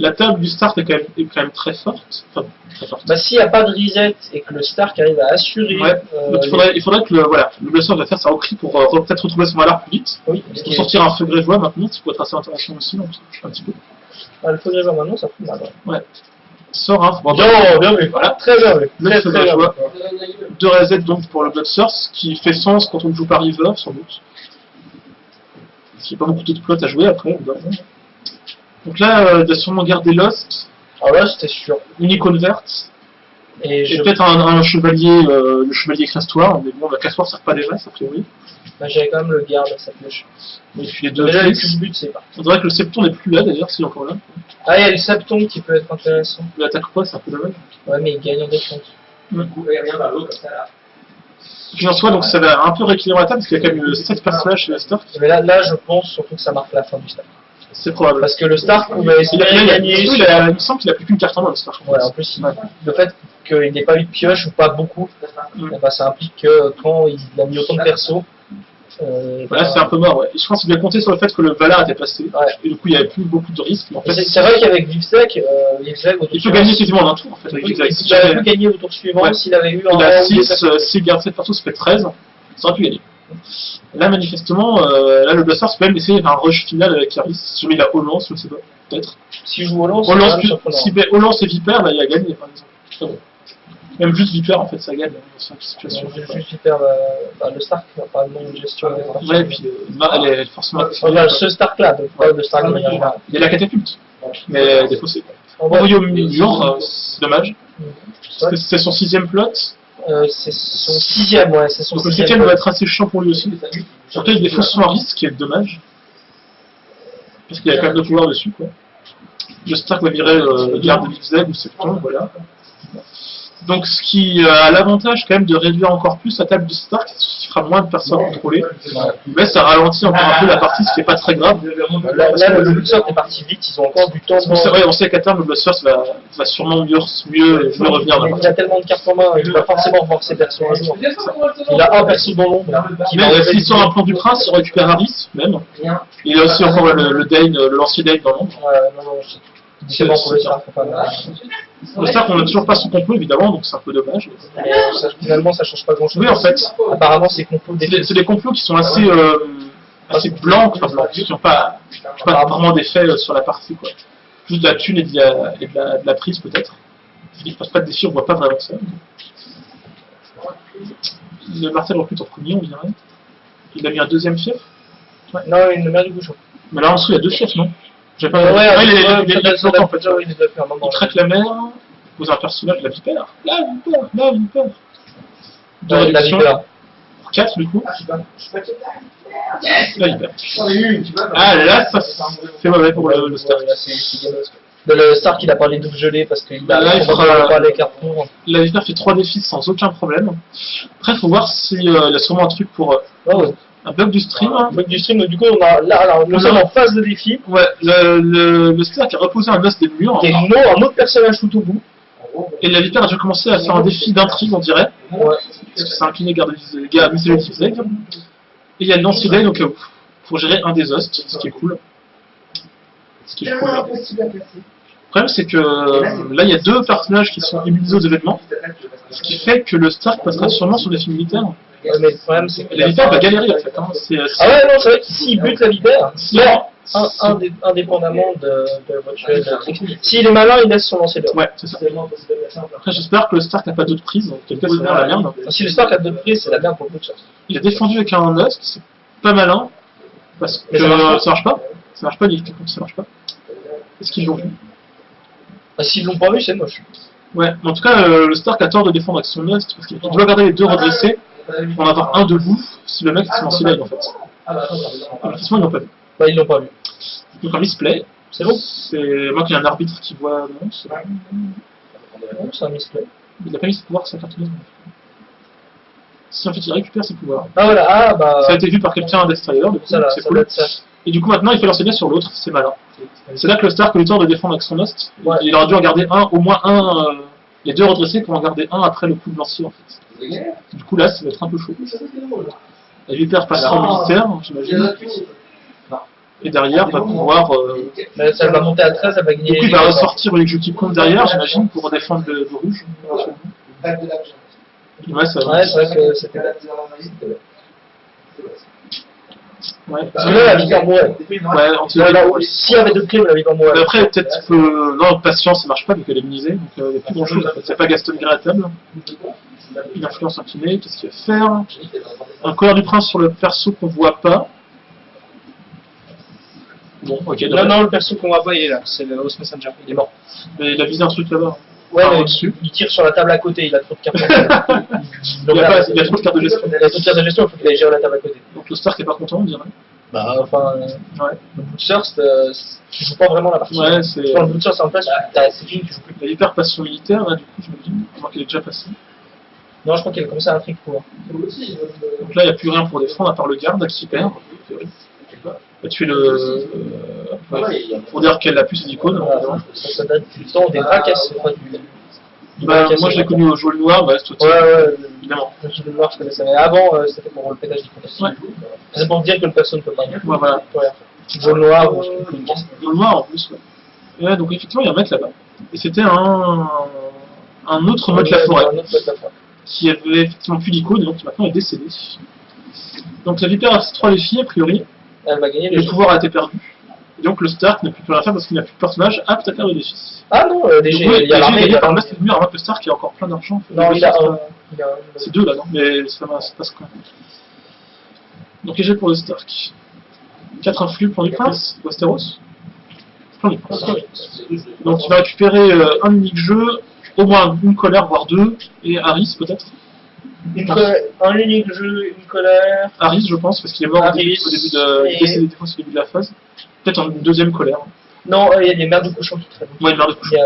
la table du start est quand même très forte. Enfin, très forte. Bah, s'il n'y a pas de reset et que le Stark arrive à assurer. Ouais. Donc il faudrait que le Bloodthirst va faire sa recrue pour peut-être retrouver son valeur plus vite. Oui, parce Pour sortir un feu grégeois maintenant, ce qui pourrait être assez intéressant aussi, donc, un petit peu. le feu grégeois maintenant, ça fout mal. Ouais. Sort, hein. Bon, Bien vu. Voilà. Très bien vu. Le Très, feu très bien grégeois. vu. 2 resets donc pour le Bloodthirst, qui fait sens quand on ne joue pas River, sans doute. Parce qu'il n'y a pas beaucoup d'autres plots à jouer après. Donc là, il a sûrement gardé Lost, Ah ouais, c'était sûr. une icône verte, Et et peut-être un chevalier, le chevalier Crastoir, mais bon, la Crastoir ne sert pas déjà, a priori. j'avais quand même le garde à sa flèche. Et puis les deux Déjà, les fils. plus buts, c'est pas. On dirait que le septon n'est plus là d'ailleurs, s'il est encore là. Ah, il y a le septon qui peut être intéressant. Il attaque pas, c'est un peu dommage. Ouais, mais il gagne en défense. Puis en soi, donc ça va un peu rééquilibrer la table, parce qu'il y a quand même 7 personnages chez le Stark. Mais là, je pense surtout que ça marque la fin du Stark. C'est probable. Parce que le Stark pouvait espérer gagner. il me semble qu'il a plus qu'une carte en main, le Stark. Ouais, en plus, le fait qu'il n'ait pas eu de pioche ou pas beaucoup, eh ben, ça implique que quand il a mis autant de persos, Voilà, c'est un peu mort, ouais. Et je pense qu'il doit compter sur le fait que le Valar était passé. Ouais. Et du coup, il n'y avait plus beaucoup de risques. En fait, c'est vrai qu'avec Vivsec, il peut gagner quasiment en un tour, en fait. Avec Zigzag. il aurait pu gagner au tour suivant Ouais. s'il avait eu Il a un 6, s'il garde 7 partout, ça fait 13. Ça aurait pu gagner. Là, manifestement, là, le Blaster, c'est quand même essayer un rush final avec Harris. Si jamais il a Olance, je ne sais pas, peut-être. Si joue Olance, Olance, si Olance et Viper, là, il a gagné, par exemple. Très bon. Même juste Viper, en fait, ça gagne dans cette situation. juste super le Stark, enfin le nom de gestion. Ouais, et puis, elle est forcément. Enfin, ce Stark là, pas le Stark de manière générale. Il y a la catapulte, mais elle est défaussée. Envoyé au mur, c'est dommage. Parce que c'est son 6ème plot. C'est son 6ème, ouais, c'est son Donc le 6ème. 7ème va être assez chiant pour lui aussi. Surtout il défausse son Harris, ce qui est dommage. Parce qu'il y a quand même de pouvoir dessus, quoi. Le Stark va virer garde de Zed ou Septon, voilà. Donc ce qui a l'avantage quand même de réduire encore plus la table du Stark, ce qui fera moins de personnes contrôlées. Mais ça ralentit encore un peu la partie, ce qui n'est pas très grave. Là, le Bloodthirst est parti vite, ils ont encore du temps. On sait qu'à terme, le Bloodthirst va sûrement mieux revenir. Il a tellement de cartes en main, il va forcément revoir ses persos un jour. Il a un perso dans l'ombre. Mais s'il sort un plan du prince, il récupère Harris, même. Il a aussi encore le Dane, le lancier Dane dans l'ombre. C'est bon pour le Stark. Le Stark, on n'a toujours pas son complot, évidemment, donc c'est un peu dommage. Finalement, ça change pas grand chose. Oui, en fait. Apparemment, c'est complots C'est des complots qui sont assez blancs, qui n'ont pas vraiment d'effet sur la partie, quoi. Juste de la thune et de la prise, peut-être. Il ne passe pas de défi, on voit pas vraiment ça. Le Martel recrute en premier, on dirait. Il a mis un 2ème fief. Ouais. Non, il ne met du bouchon. Mais là en dessous, il y a 2 fiefs, non? J'ai pas. Ouais, il est en fait. Il craque la mer, pose un personnage, la vipère. La vipère. La vipère. 4 du coup. La vipère. Ah là, ça c'est mauvais pour le Stark. Le Stark, il a parlé d'ouf gelé parce qu'il a pas les cartes pour. La vipère fait 3 défis sans aucun problème. Après, il faut voir s'il y a sûrement un truc pour. Un bug du stream. Bug du stream, du coup, on a là, alors, nous sommes en phase de défi. Ouais, le Stark a reposé un os des murs. Et un autre personnage tout au bout. Et la vipère a déjà commencé à faire un défi d'intrigue, on dirait. Ouais. parce que c'est incliné garde missile zigzag. Et il y a le lance-idée, donc pour gérer un des hosts, ce qui est cool. Ce qui est cool. Le problème, c'est que là, il y a deux personnages qui sont immunisés aux événements, ce qui fait que le Stark passera sûrement sur des films militaires. Ouais, mais le problème, c'est que La vipère va galérer en fait. Hein. Ah ouais, non, c'est vrai qu'ici, il bute la vipère. Indépendamment de votre s'il est malin, il laisse son lancer d'or. Ouais, c'est ça. Après, j'espère que le Stark n'a pas d'autres prises, en quel cas c'est vraiment la merde. Si le Stark a d'autres prises, c'est la merde pour le Butcher. Il a défendu avec un host, c'est pas malin, parce que ça marche pas. Ça marche pas, ça marche pas. Est-ce qu'ils l'ont vu? Bah, s'ils l'ont pas vu, c'est moche. Ouais, mais en tout cas, le Stark a tort de défendre avec son host, parce qu'il doit garder les deux redressés, pour en avoir un debout, si le mec est en sileil en fait. Effectivement, ils l'ont pas vu. Bah, ils l'ont pas vu. Donc un misplay, c'est bon. C'est moi qui ai un arbitre qui voit. Non, c'est un misplay. Il a pas mis ses pouvoirs sur sa carte maison. Si en fait il récupère ses pouvoirs. Ah voilà, ah bah. Ça a été vu par quelqu'un d'extérieur, du coup c'est cool. Et du coup maintenant il fait lancer bien sur l'autre, c'est malin. C'est là que le Stark a eu le temps de défendre avec son host. Ouais. Il aurait dû en garder au moins un, les deux redressés pour en garder un après le coup de lancier en fait. Du coup là ça va être un peu chaud. La vipère passera en militaire, j'imagine. Et derrière va pouvoir. Ça va monter à 13, ça va gagner. Du coup il va ressortir les jeux qui comptent derrière, j'imagine, pour défendre le rouge. Ouais, c'est vrai que c'était. Ouais. Sinon, la vipère mourrait. Ouais, s'il y avait deux primes, la vipère mourrait. Mais après, peut-être que. Non, patience, ça marche pas, vu qu'elle est immunisée, donc il n'y a plus grand chose. C'est pas Gaston Grey à table. Une influence inclinée, qu'est-ce qu'il va faire? Un colère du prince sur le perso qu'on voit pas. Bon, ok. Non, le perso qu'on voit pas, il est là. C'est le Host Messenger, il est mort. Mais il a visé un truc là-bas. Ouais, mais il tire sur la table à côté, il a trop de cartes. Il y a trop de cartes de gestion. Il a trop de cartes de gestion, il faut qu'il aille gérer la table à côté. Donc le Stark est pas content, on dirait. Bah, enfin. Ouais. Le Bloodthirst, tu joues pas vraiment la partie. Ouais, c'est. Quand le Bloodthirst est en place, c'est fini, tu joues plus. La hyper passion militaire, là, du coup, j'imagine. À moins qu'elle est déjà passée. Non, je crois qu'elle a commencé à un trick pour. Donc là, il n'y a plus rien pour défendre à part le garde qui perd. Elle a tué le. Pour dire qu'elle a plus ses icônes. Ça date du temps des Drakas, moi je l'ai connu au jaune noir, bah c'est ouais, évidemment. Le jaune noir, je connaissais, mais avant c'était pour le pétage du compte. Ouais. C'est pour dire que le perso ne peut pas. Ouais, voilà. Jaune noir ou jaune noir en plus, ouais. Ouais, donc effectivement, il y a un mec là-bas. Et c'était un autre mode de la forêt. Qui avait effectivement plus d'icônes et donc qui maintenant est décédé. Donc la vipère a 3 défis a priori. Elle va gagner. Le pouvoir a été perdu. Et donc le Stark n'a plus rien à faire parce qu'il n'a plus de personnage apte à faire le défi. Ah non, DG, il y a l'armée. Il y a un masque de mur, alors que le Stark qui a encore plein d'argent. Non, il a un. C'est 2 là, non? Mais ça passe quand même. Donc EG pour le Stark. 4 influx, plan du prince, Westeros. Plan du prince. Donc il va récupérer un unique jeu, au moins une colère, voire 2, et Harris peut-être. Un unique jeu, une colère. Harris, je pense, parce qu'il est mort au début de au début de la phase. Peut-être une deuxième colère. Non, il y a des merdes de cochon qui traînent. Ouais, une merde de cochon.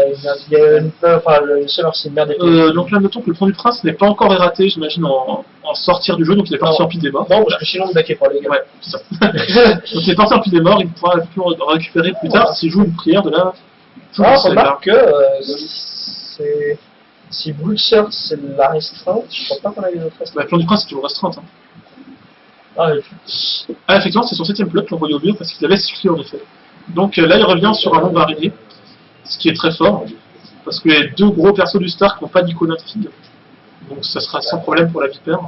Il y a une enfin, le seul, c'est une merde de cochon. Donc là, notons que le plan du prince n'est pas encore erraté, j'imagine, en sortir du jeu, donc il est parti en pile des morts. Non, parce que sinon, vous baquez pas les gars. Ouais, c'est ça. Donc il est parti en pile des morts, il pourra plus récupérer plus tard s'il joue une prière de la. Ah, remarque que c'est. Si Bloodthirst c'est la restreinte, je crois pas qu'on a eu d'autres restreintes. Le plan du prince c'est toujours restreinte. Hein. Ah, effectivement, c'est son 7ème plot l'envoyé au mur parce qu'il avait sifflé en effet. Donc là, il revient sur un nombre araignée, ce qui est très fort, parce que les 2 gros persos du Stark n'ont pas d'icône intrigue. Donc ça sera sans problème pour la vipère.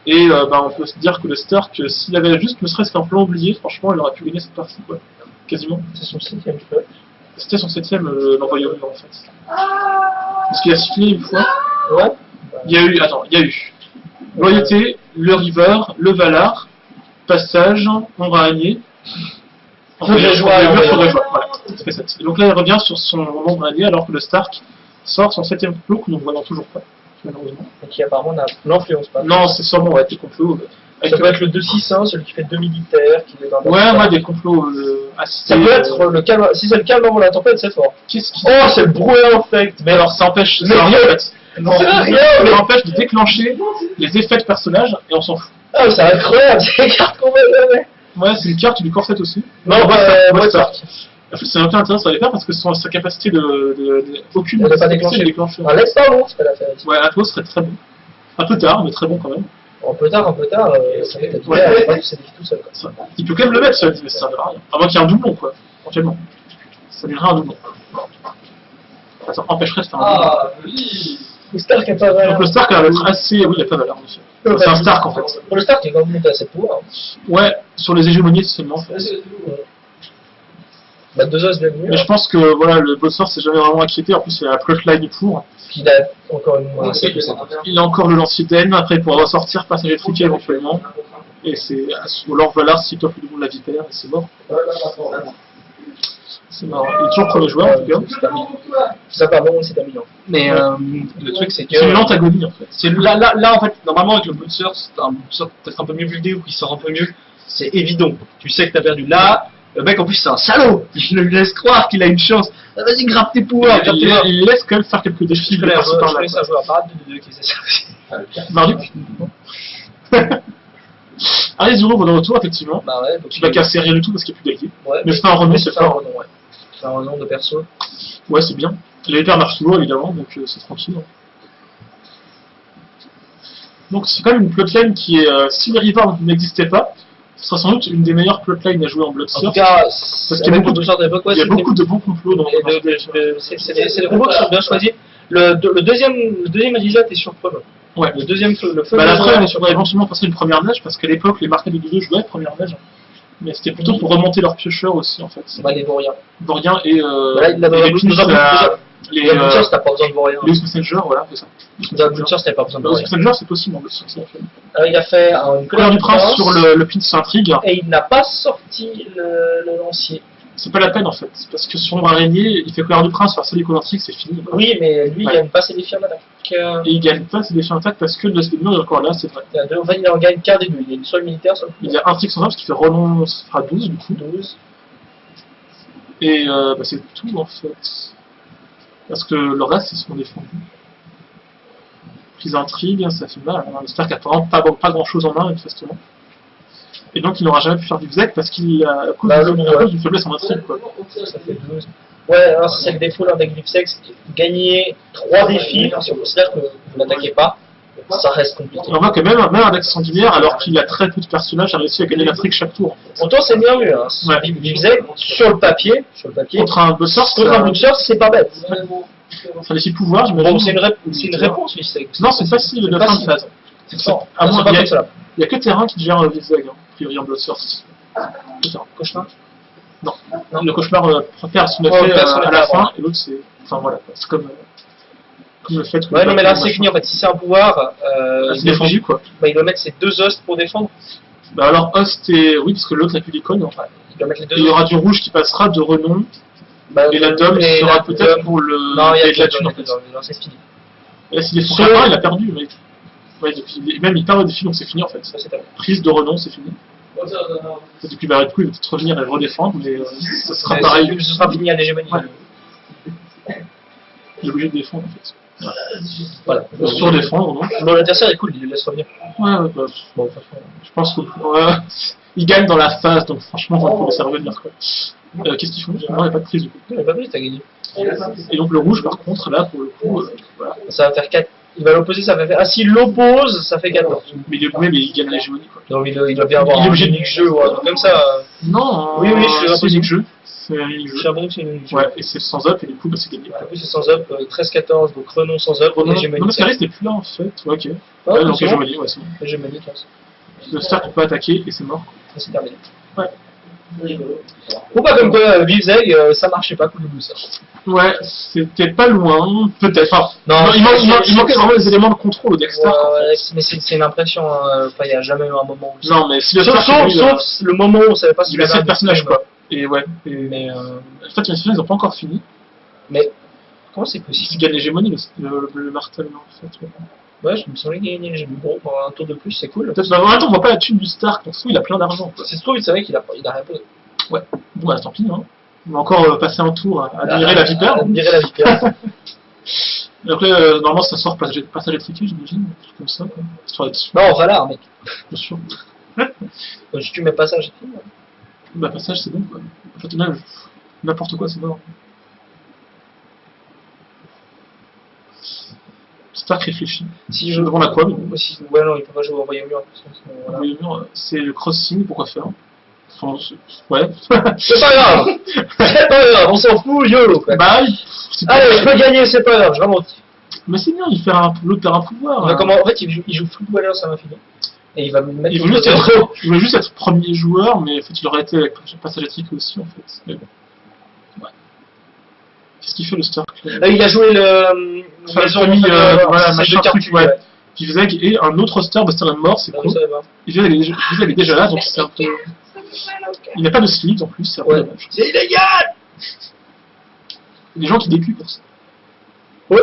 Et on peut se dire que le Stark, s'il avait juste ne serait-ce qu'un plan oublié, franchement, il aurait pu gagner cette partie, quoi. Quasiment. C'est son 7ème plot. C'était son 7ème l'envoyé au mur en fait. Parce qu'il a sifflé une fois. Ouais. Il y a eu Loyauté, le River, le Valar, Passage, Ombre Araignée. Faudrait jouer. Voilà, ça fait 7. Et donc là, il revient sur son Ombre Araignée alors que le Stark sort son 7ème complot que nous ne voyons toujours pas, malheureusement. Et qui apparemment n'influence pas. Non, c'est sûrement des complots. Ça peut être le 2-6-1, celui qui fait 2 militaires, qui est dans ouais, des complots assistés. Ça peut être le calme, si c'est le calme avant la tempête, c'est fort. Oh, c'est le brouillard effect. Mais alors, ça empêche. Mais rien. Ça empêche de déclencher les effets de personnages et on s'en fout. Ah, c'est incroyable, c'est les cartes qu'on va jamais. Ouais, c'est une carte du corset aussi. Non, Stark. En fait, c'est un peu intéressant à les faire parce que sa capacité aucune de pas déclencher. déclencher. Laisse pas bon, c'est pas la faire. Ouais, Atmos serait très bon. Un peu tard, mais très bon quand même. Un peu tard, ça fait peut-être pas tous ces défis tout seul. Quoi. Il peut quand même le mettre, ça servira à rien. À moins qu'il y ait un doublon, quoi, éventuellement. Ça lui donnera un doublon. Ça empêcherait de faire un doublon. Ah, oui. Le Stark a pas valeur. Donc le Stark a l'air d'être assez... Oui, il a pas valeur, monsieur. C'est un Stark, en fait. Pour le Stark, il est quand même monté à 7 pouvoirs. Ouais, sur les hégémonies seulement, en fait. Bah, 2 os de mieux. Mais je pense que, voilà, le Bossor s'est jamais vraiment inquiété. En plus, il a la plotline pour. Puis il a encore une moins assez que ça. Il a encore le lancier d'Aine, après il pourra ressortir, passager truqué éventuellement. Et c'est... Ou alors Valar s'il t'offre le don de la vipère, et c'est mort. C'est marrant. Il est toujours premier joueur, en tout cas. Ça, pardon, c'est terminé. Mais le truc, c'est que. C'est une antagonie, en fait. Là, en fait, normalement, avec le Bloodthirst, c'est un Bloodthirst peut-être un peu mieux buildé ou qui sort un peu mieux, c'est évident. Tu sais que t'as perdu. Là, le mec, en plus, c'est un salaud. Il lui laisse croire qu'il a une chance. Ah, vas-y, grappe tes pouvoirs. Il laisse quand même faire quelques défis. Je connais un joueur à parade de 2 qui faisait ça aussi. Marduk. Allez, Zoro, on est de retour, effectivement. Bah ouais, donc Tu vas casser rien du tout parce qu'il n'y a plus d'alliés. Ouais, mais c'est un renom, c'est fort. Ouais. C'est un renom de perso. Ouais, c'est bien. Les hyper marchent toujours, évidemment, donc c'est tranquille. Donc c'est quand même une plotline qui est, si les Rivard n'existait pas, ce sera sans doute une des meilleures plotlines à jouer en Bloodthirst. En tout cas, parce qu'il y a beaucoup de bons complots dans c'est des combos qui sont bien choisis. Le deuxième Alizat est surprenant. Ouais. Le deuxième feu. Le feu bah, après, on pourrait éventuellement passer une première neige, parce qu'à l'époque, les marqués de 2 jouaient première neige. Mais c'était plutôt pour remonter leurs piocheurs aussi, en fait. Bah, les Vauriens. Vauriens et les Bloodthirst, t'as pas besoin de Vauriens. Les Messenger, voilà, c'est ça. Dans Bloodthirst, t'as pas besoin de Vauriens. Les Messenger, c'est possible en Bloodthirst. Il a fait une colère du prince sur le pin intrigue. Et il n'a pas sorti le lancier. C'est pas la peine en fait, parce que sur Ombre Araignée, il fait colère du prince, faire celui qu'on intrigue, c'est fini. Oui, mais lui, il gagne pas ses défis en attaque. Et il gagne pas ses défis en attaque parce que le Stéphane est encore là, c'est vrai. En fait, il en gagne qu'un des deux. Il est soit le militaire, soit le il y a un trick sans parce qu'il fait renom, ça fera 12 du coup. 12. Et bah, c'est tout en fait. Parce que le reste, ils sont défendus. Prise intrigue, ça fait mal. J'espère qu'il n'y a vraiment pas grand chose en main, manifestement. Et donc il n'aura jamais pu faire du Vzek parce qu'il a à cause d'une faiblesse en intrigue. Quoi. Ça fait 12. Ouais, alors c'est le défaut d'un deck Vipsex. Gagner 3 défis, si on considère que vous n'attaquez pas, ça reste compliqué. Et on voit que même un deck sanguinaire, alors qu'il a très peu de personnages, a réussi à gagner l'intrigue chaque tour. Pourtant c'est bien mieux. Hein. Ouais. Vipsex, sur le papier, contre un Bloodthirst, c'est pas bête. Ça a des 6 pouvoirs, j'imagine. Bon, c'est une réponse, Vipsex. Non, c'est facile de fin de phase. À moins, il n'y a que Terrain qui gère Vizag, a priori en Bloodthirst. Cauchemar. Non, le cauchemar préfère son effet à la fin, et l'autre c'est. Enfin voilà, c'est comme le fait que. Ouais, non, mais là c'est fini en fait. Si c'est un pouvoir. c'est défendu quoi. Bah, il doit mettre ses 2 hosts pour défendre. Bah alors, host et. Oui, parce que l'autre n'a plus l'icône. Enfin. Il doit mettre les 2 il y aura du rouge qui passera de renom. Bah, et la dome sera peut-être pour le. Non, il y a de la thune en fait. Non, c'est fini. Et là, s'il est pas, il a perdu, mec. Ouais, même il perd le défi, donc c'est fini en fait. Prise de renom, c'est fini. Et depuis, bah, du coup, il va peut-être revenir et redéfendre, mais ça sera pareil. Ce sera fini à l'hégémonie. Ouais. Il est obligé de défendre en fait. Voilà. Sur-défendre, non. Bon, l'adversaire est cool, il le laisse revenir. Ouais, bah, bon, je pense qu'il gagne dans la phase, donc franchement, on peut laisser revenir quoi. Qu'est-ce qu'ils font? Non, il n'y a pas de prise du coup. Il n'y a pas de prise, t'as gagné. Et donc le rouge, par contre, là, pour le coup, voilà. Ça va faire 4. Il va l'opposer, ça va faire. Ah, s'il l'oppose, ça fait 14. Mais il gagne l'hégémonie quoi. Donc il doit bien avoir un unique jeu ou un truc comme ça. Non, oui, c'est un unique jeu. C'est un unique jeu. J'ai l'impression que c'est un unique jeu. Ouais, et c'est sans up, et du coup, bah, c'est gagné. Du coup, c'est sans up, 13-14, donc renom sans up, l'hégémonie. Non, Mascaris n'était plus là en fait. Ouais, ok. Ouais, donc l'hégémonie, ouais, c'est bon. L'hégémonie, le Stark peut attaquer, et c'est mort. C'est terminé. Ouais. Pourquoi comme quoi, Vivzeg, ça marchait pas, coup de ça. Ouais, c'était pas loin, peut-être. Enfin, non, il manquait vraiment des éléments de contrôle au deck Stark. Ouais, mais c'est une impression, il n'y a jamais eu un moment où. Non, mais si le sauf le moment où on savait pas si il y avait 7 personnages, quoi. Et ouais. Mais en fait, les ils ont pas encore fini. Mais comment c'est possible? Il gagne l'hégémonie, le martèlement, en fait. Ouais, je me semblais gagner l'hégémonie. Bon, pour un tour de plus, c'est cool. Peut-être, en même temps, on voit pas la thune du Stark, donc il a plein d'argent. C'est trop vite, c'est vrai qu'il a rien posé. Ouais. Bon, bah tant pis, hein. On va encore passer un tour à admirer la vipère. Admirer la vipère. Donc là, normalement, ça sort passage étriqué, j'imagine, un truc comme ça, quoi. Histoire d'être... Non, Valar, mec. Bien sûr. Si tu mets passage, c'est tout. Bah, passage, c'est bon, quoi. En fait, là, n'importe quoi, c'est mort. Stark réfléchit. Si je Devant la quoi, mais aussi, ouais, non, il peut pas jouer envoyé au mur. Voilà. le mur, c'est le cross-signe, pourquoi faire? Enfin, ouais. C'est pas grave. C'est pas grave, on s'en fout, YOLO quoi. Bah, c'est pas Allez, je peux gagner, c'est pas grave, je remonte. Mais c'est bien, l'autre perd un pouvoir. On va comment... En fait, il joue Football Alliance à l'infini. Et il va me mettre. Il voulait juste être premier joueur, mais en fait, il aurait été avec passage étrique aussi, en fait. Mais bon. Ouais. Qu'est-ce qu'il fait le Stark Il a joué le. Enfin, famille, voilà, machin truc, ouais. Zigzag et un autre Stark, Buster est mort, c'est cool. Zigzag est déjà là, donc c'est un peu. Il n'y a pas de sleeve en plus, c'est un peu dommage. C'est illégal! Il y a des gens qui décuent pour ça. Ouais,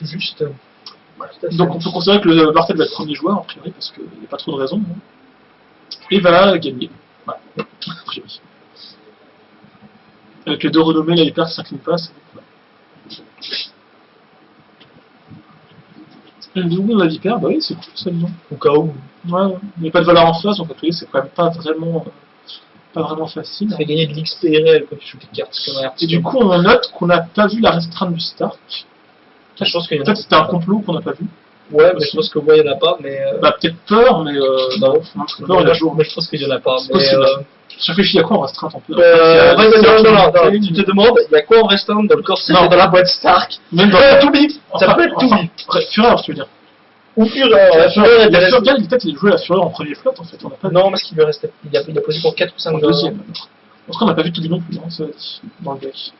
juste. Donc on peut considérer que le Martel va être premier joueur, en priori, parce qu'il n'y a pas trop de raison. Hein. Et va gagner. Voilà, a priori. Avec les deux renommés, la hyper qui s'incline pas, c'est bon. La hyper, bah oui, c'est cool ça, disons. Au cas où. Ouais, il n'y a pas de valeur en face, donc a priori, c'est quand même pas vraiment facile. Ça fait gagner de l'XP réel quand tu joues tes cartes comme Et du coup, on note qu'on n'a pas vu la restreinte du Stark. Je pense qu'il y en a. Peut-être c'était un complot qu'on n'a pas vu. Ouais, mais je pense que moi il n'y en a pas, mais. Bah peut-être peur, mais non, peur, il y a mais je pense qu'il n'y en a pas. C'est possible. Je réfléchis à quoi en restreinte en plus. Non, tu te demandes, il y a quoi en restreinte dans le corset et dans la boîte Stark? Même dans tout bip. Ça peut être tout bip. Fureur, tu veux dire. Ou Fureur, la Fureur est la Fureur, peut-être il jouait la Fureur en premier flot en fait. On a pas non, parce qu'il lui restait. Il a posé pour 4 ou 5 deuxième. En tout cas, on n'a pas vu tout non plus, hein, ça dit, dans le deck.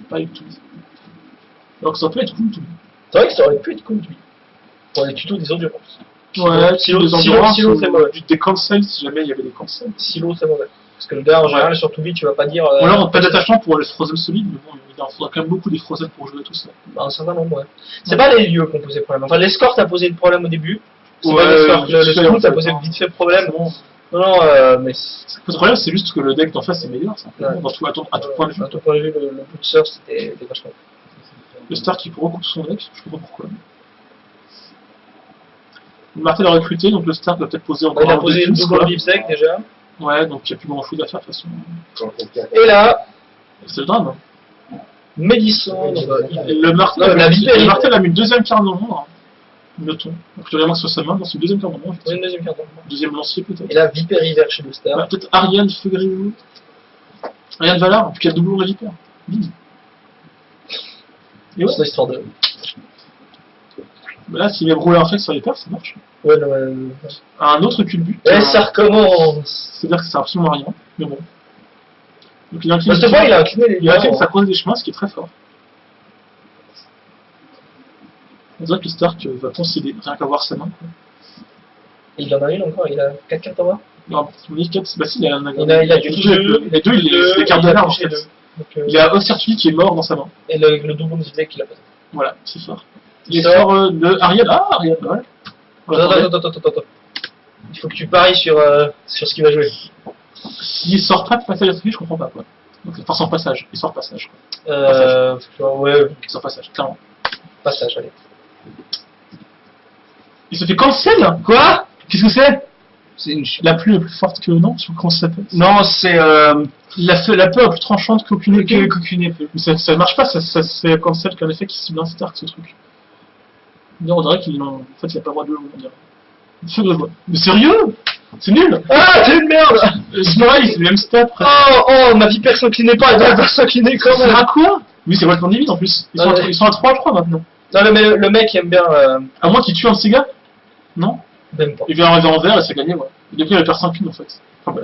Pas du tout. Alors que ça peut être cool tout. C'est vrai que ça aurait pu être cool, lui. Pour les tutos des endurances. Ouais, Silo, des endurances, Silo, c'est mauvais. des cancels si jamais il y avait des cancels. Silo, c'est mauvais. Parce que le gars, en général, sur Tubi, tu vas pas dire. Ou alors, pas d'attachement pour les Frozen solides, mais bon, il en faudra quand même beaucoup des Frozen pour jouer tout ça. Bah, un certain nombre, ouais. C'est pas les lieux qui ont posé problème. Enfin, l'escorte a posé le problème au début. C'est ouais, pas l'escorte, le scout a posé vite fait problème. Non, mais. Le problème, c'est juste que le deck d'en face est meilleur, ça. Ouais. Dans tout, à tout point de vue. À tout point de vue, le Butcher, c'était vachement. Le Stark qui recoupe son deck, je sais pas pourquoi. Le Martel a recruté, donc le Stark va peut-être poser encore il a posé une double Lipsec déjà. Ouais, donc il n'y a plus grand chose à faire de toute façon. Et là, c'est le drame. Médisant, le Martel a mis une deuxième carte dans le monde. Notons. Donc il y a sur sa main, dans une deuxième carte dans le monde. Une deuxième carte dans le monde. Deuxième lancier peut-être. Et là, Viper Hiver chez le Stark. Bah, peut-être Ariane Feugriou. Ariane Valar, puis qu'il y a le doublon de Viper. Et ouais, c'est l'histoire de. Bah là, s'il met brûlé un fait sur Viper, ça marche. Ouais, non, un autre culbut. Ouais, ça recommence. C'est-à-dire que ça sert absolument à rien, mais bon. Donc il incline. Cette fois, il a incliné les il incline sa croise des chemins, ce qui est très fort. On dirait que le Stark va concéder, rien qu'à voir sa main. Quoi. Et il en a une encore, il a 4 cartes en main. Non, il a 4, bah si, il a du 2. Les deux, c'est des cartes de l'arbre en fait. Il a Ostertuli qui est mort dans sa main. Et le double de deck qu'il a pas. Voilà, c'est fort. Il sort de Ariel. Ah, Ariel, ouais. Attends. Il faut que tu paries sur ce qu'il va jouer. S'il sort pas de passage à je comprends pas quoi. Donc il sort passage, il sort passage. Ouais. Il sort passage, clairement. Passage, allez. Il se fait cancel. Quoi? Qu'est-ce que c'est? C'est la pluie la plus forte que non, je sais pas comment ça s'appelle. Non, c'est la peur la plus tranchante qu'aucune épée. Mais ça marche pas, c'est cancel qu'un effet qui cible un Stark ce truc. On dirait qu'il en fait il a pas le droit de le dire. Feu de voix. Mais sérieux? C'est nul! Ah, c'est une merde! Snorri, c'est le même stat. Oh, ma Viper s'inclinait pas, elle doit s'incliner quand même! Ça sert à quoi? Oui, c'est complètement débile en plus. Ils sont à 3-3 maintenant. Non, mais le mec aime bien. À moins qu'il tue un de ces gars? Non? Même pas. Il vient arriver en vert et c'est gagné, ouais. Et depuis, il a perdu 5 en fait. Enfin,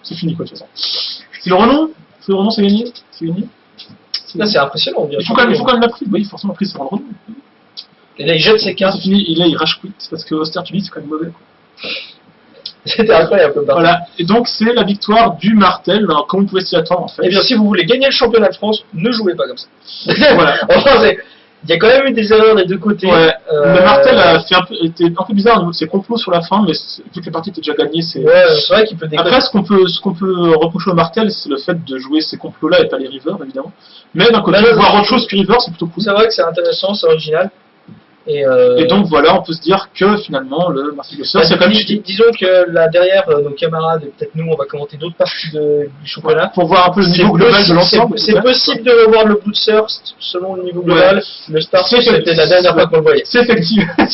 c'est fini quoi, de toute façon. C'est le renom? C'est le renom, c'est gagné? C'est gagné? Là, c'est impressionnant. Il faut quand même la prise. Oui, forcément, la prise, c'est le renom. Et là, il jette ses cartes. C'est fini, et là, il rage quit parce que Ostertuli, c'est quand même mauvais quoi. C'était incroyable. Voilà, et donc c'est la victoire du Martel, alors, comme vous pouvez s'y attendre en fait. Et bien, si vous voulez gagner le championnat de France, ne jouez pas comme ça. Voilà. Enfin, il y a quand même eu des erreurs des deux côtés. Ouais. Le Martel était un peu bizarre au niveau de ses complots sur la fin, mais vu que les parties étaient déjà gagnées, c'est. Ouais, c'est vrai qu'il peut déconner. Après, ce qu'on peut reprocher au Martel, c'est le fait de jouer ces complots-là et pas les Rivers, évidemment. Mais d'un côté, voir autre chose que Rivers, c'est plutôt cool. C'est vrai que c'est intéressant, c'est original. Et donc voilà, on peut se dire que finalement le Marcel Blosser, c'est quand même disons que là derrière nos camarades, et peut-être nous, on va commenter d'autres parties du championnat. pour voir un peu le niveau global de l'ensemble. C'est possible de revoir le Bloodthirst selon le niveau global. Le Start, c'était la dernière fois qu'on le voyait. Si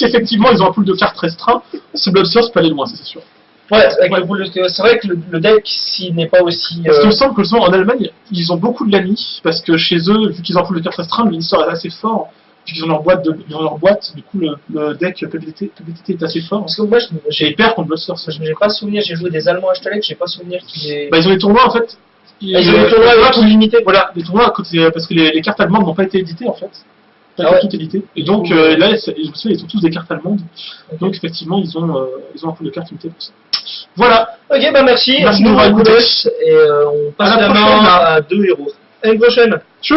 effectivement ils ont un pool de cartes restreint, ce Blobster peut aller loin, c'est sûr. Ouais, avec le pool c'est vrai que le deck, s'il n'est pas aussi. Parce qu'il me semble que en Allemagne, ils ont beaucoup de l'AMI, parce que chez eux, vu qu'ils ont un pool de cartes restreint, le ministère est assez fort. Puis ils ont leur boîte, du coup le deck PBT est assez fort. Parce que moi, j'ai hyper contre Blobster. J'ai pas souvenir, j'ai joué des Allemands à Stalek, j'ai pas souvenir qu'ils aient. Bah ils ont des tournois en fait. Ils ont des tournois qui limités. Voilà, des tournois parce que les cartes allemandes n'ont pas été éditées en fait. Pas toutes éditées. Et donc là, ils ont tous des cartes allemandes. Okay. Donc effectivement, ils ont un pool de cartes limitées pour ça. Voilà. Ok, bah merci. Merci de nous avoir écoutés. Et on passe la main à 2 héros. À une prochaine.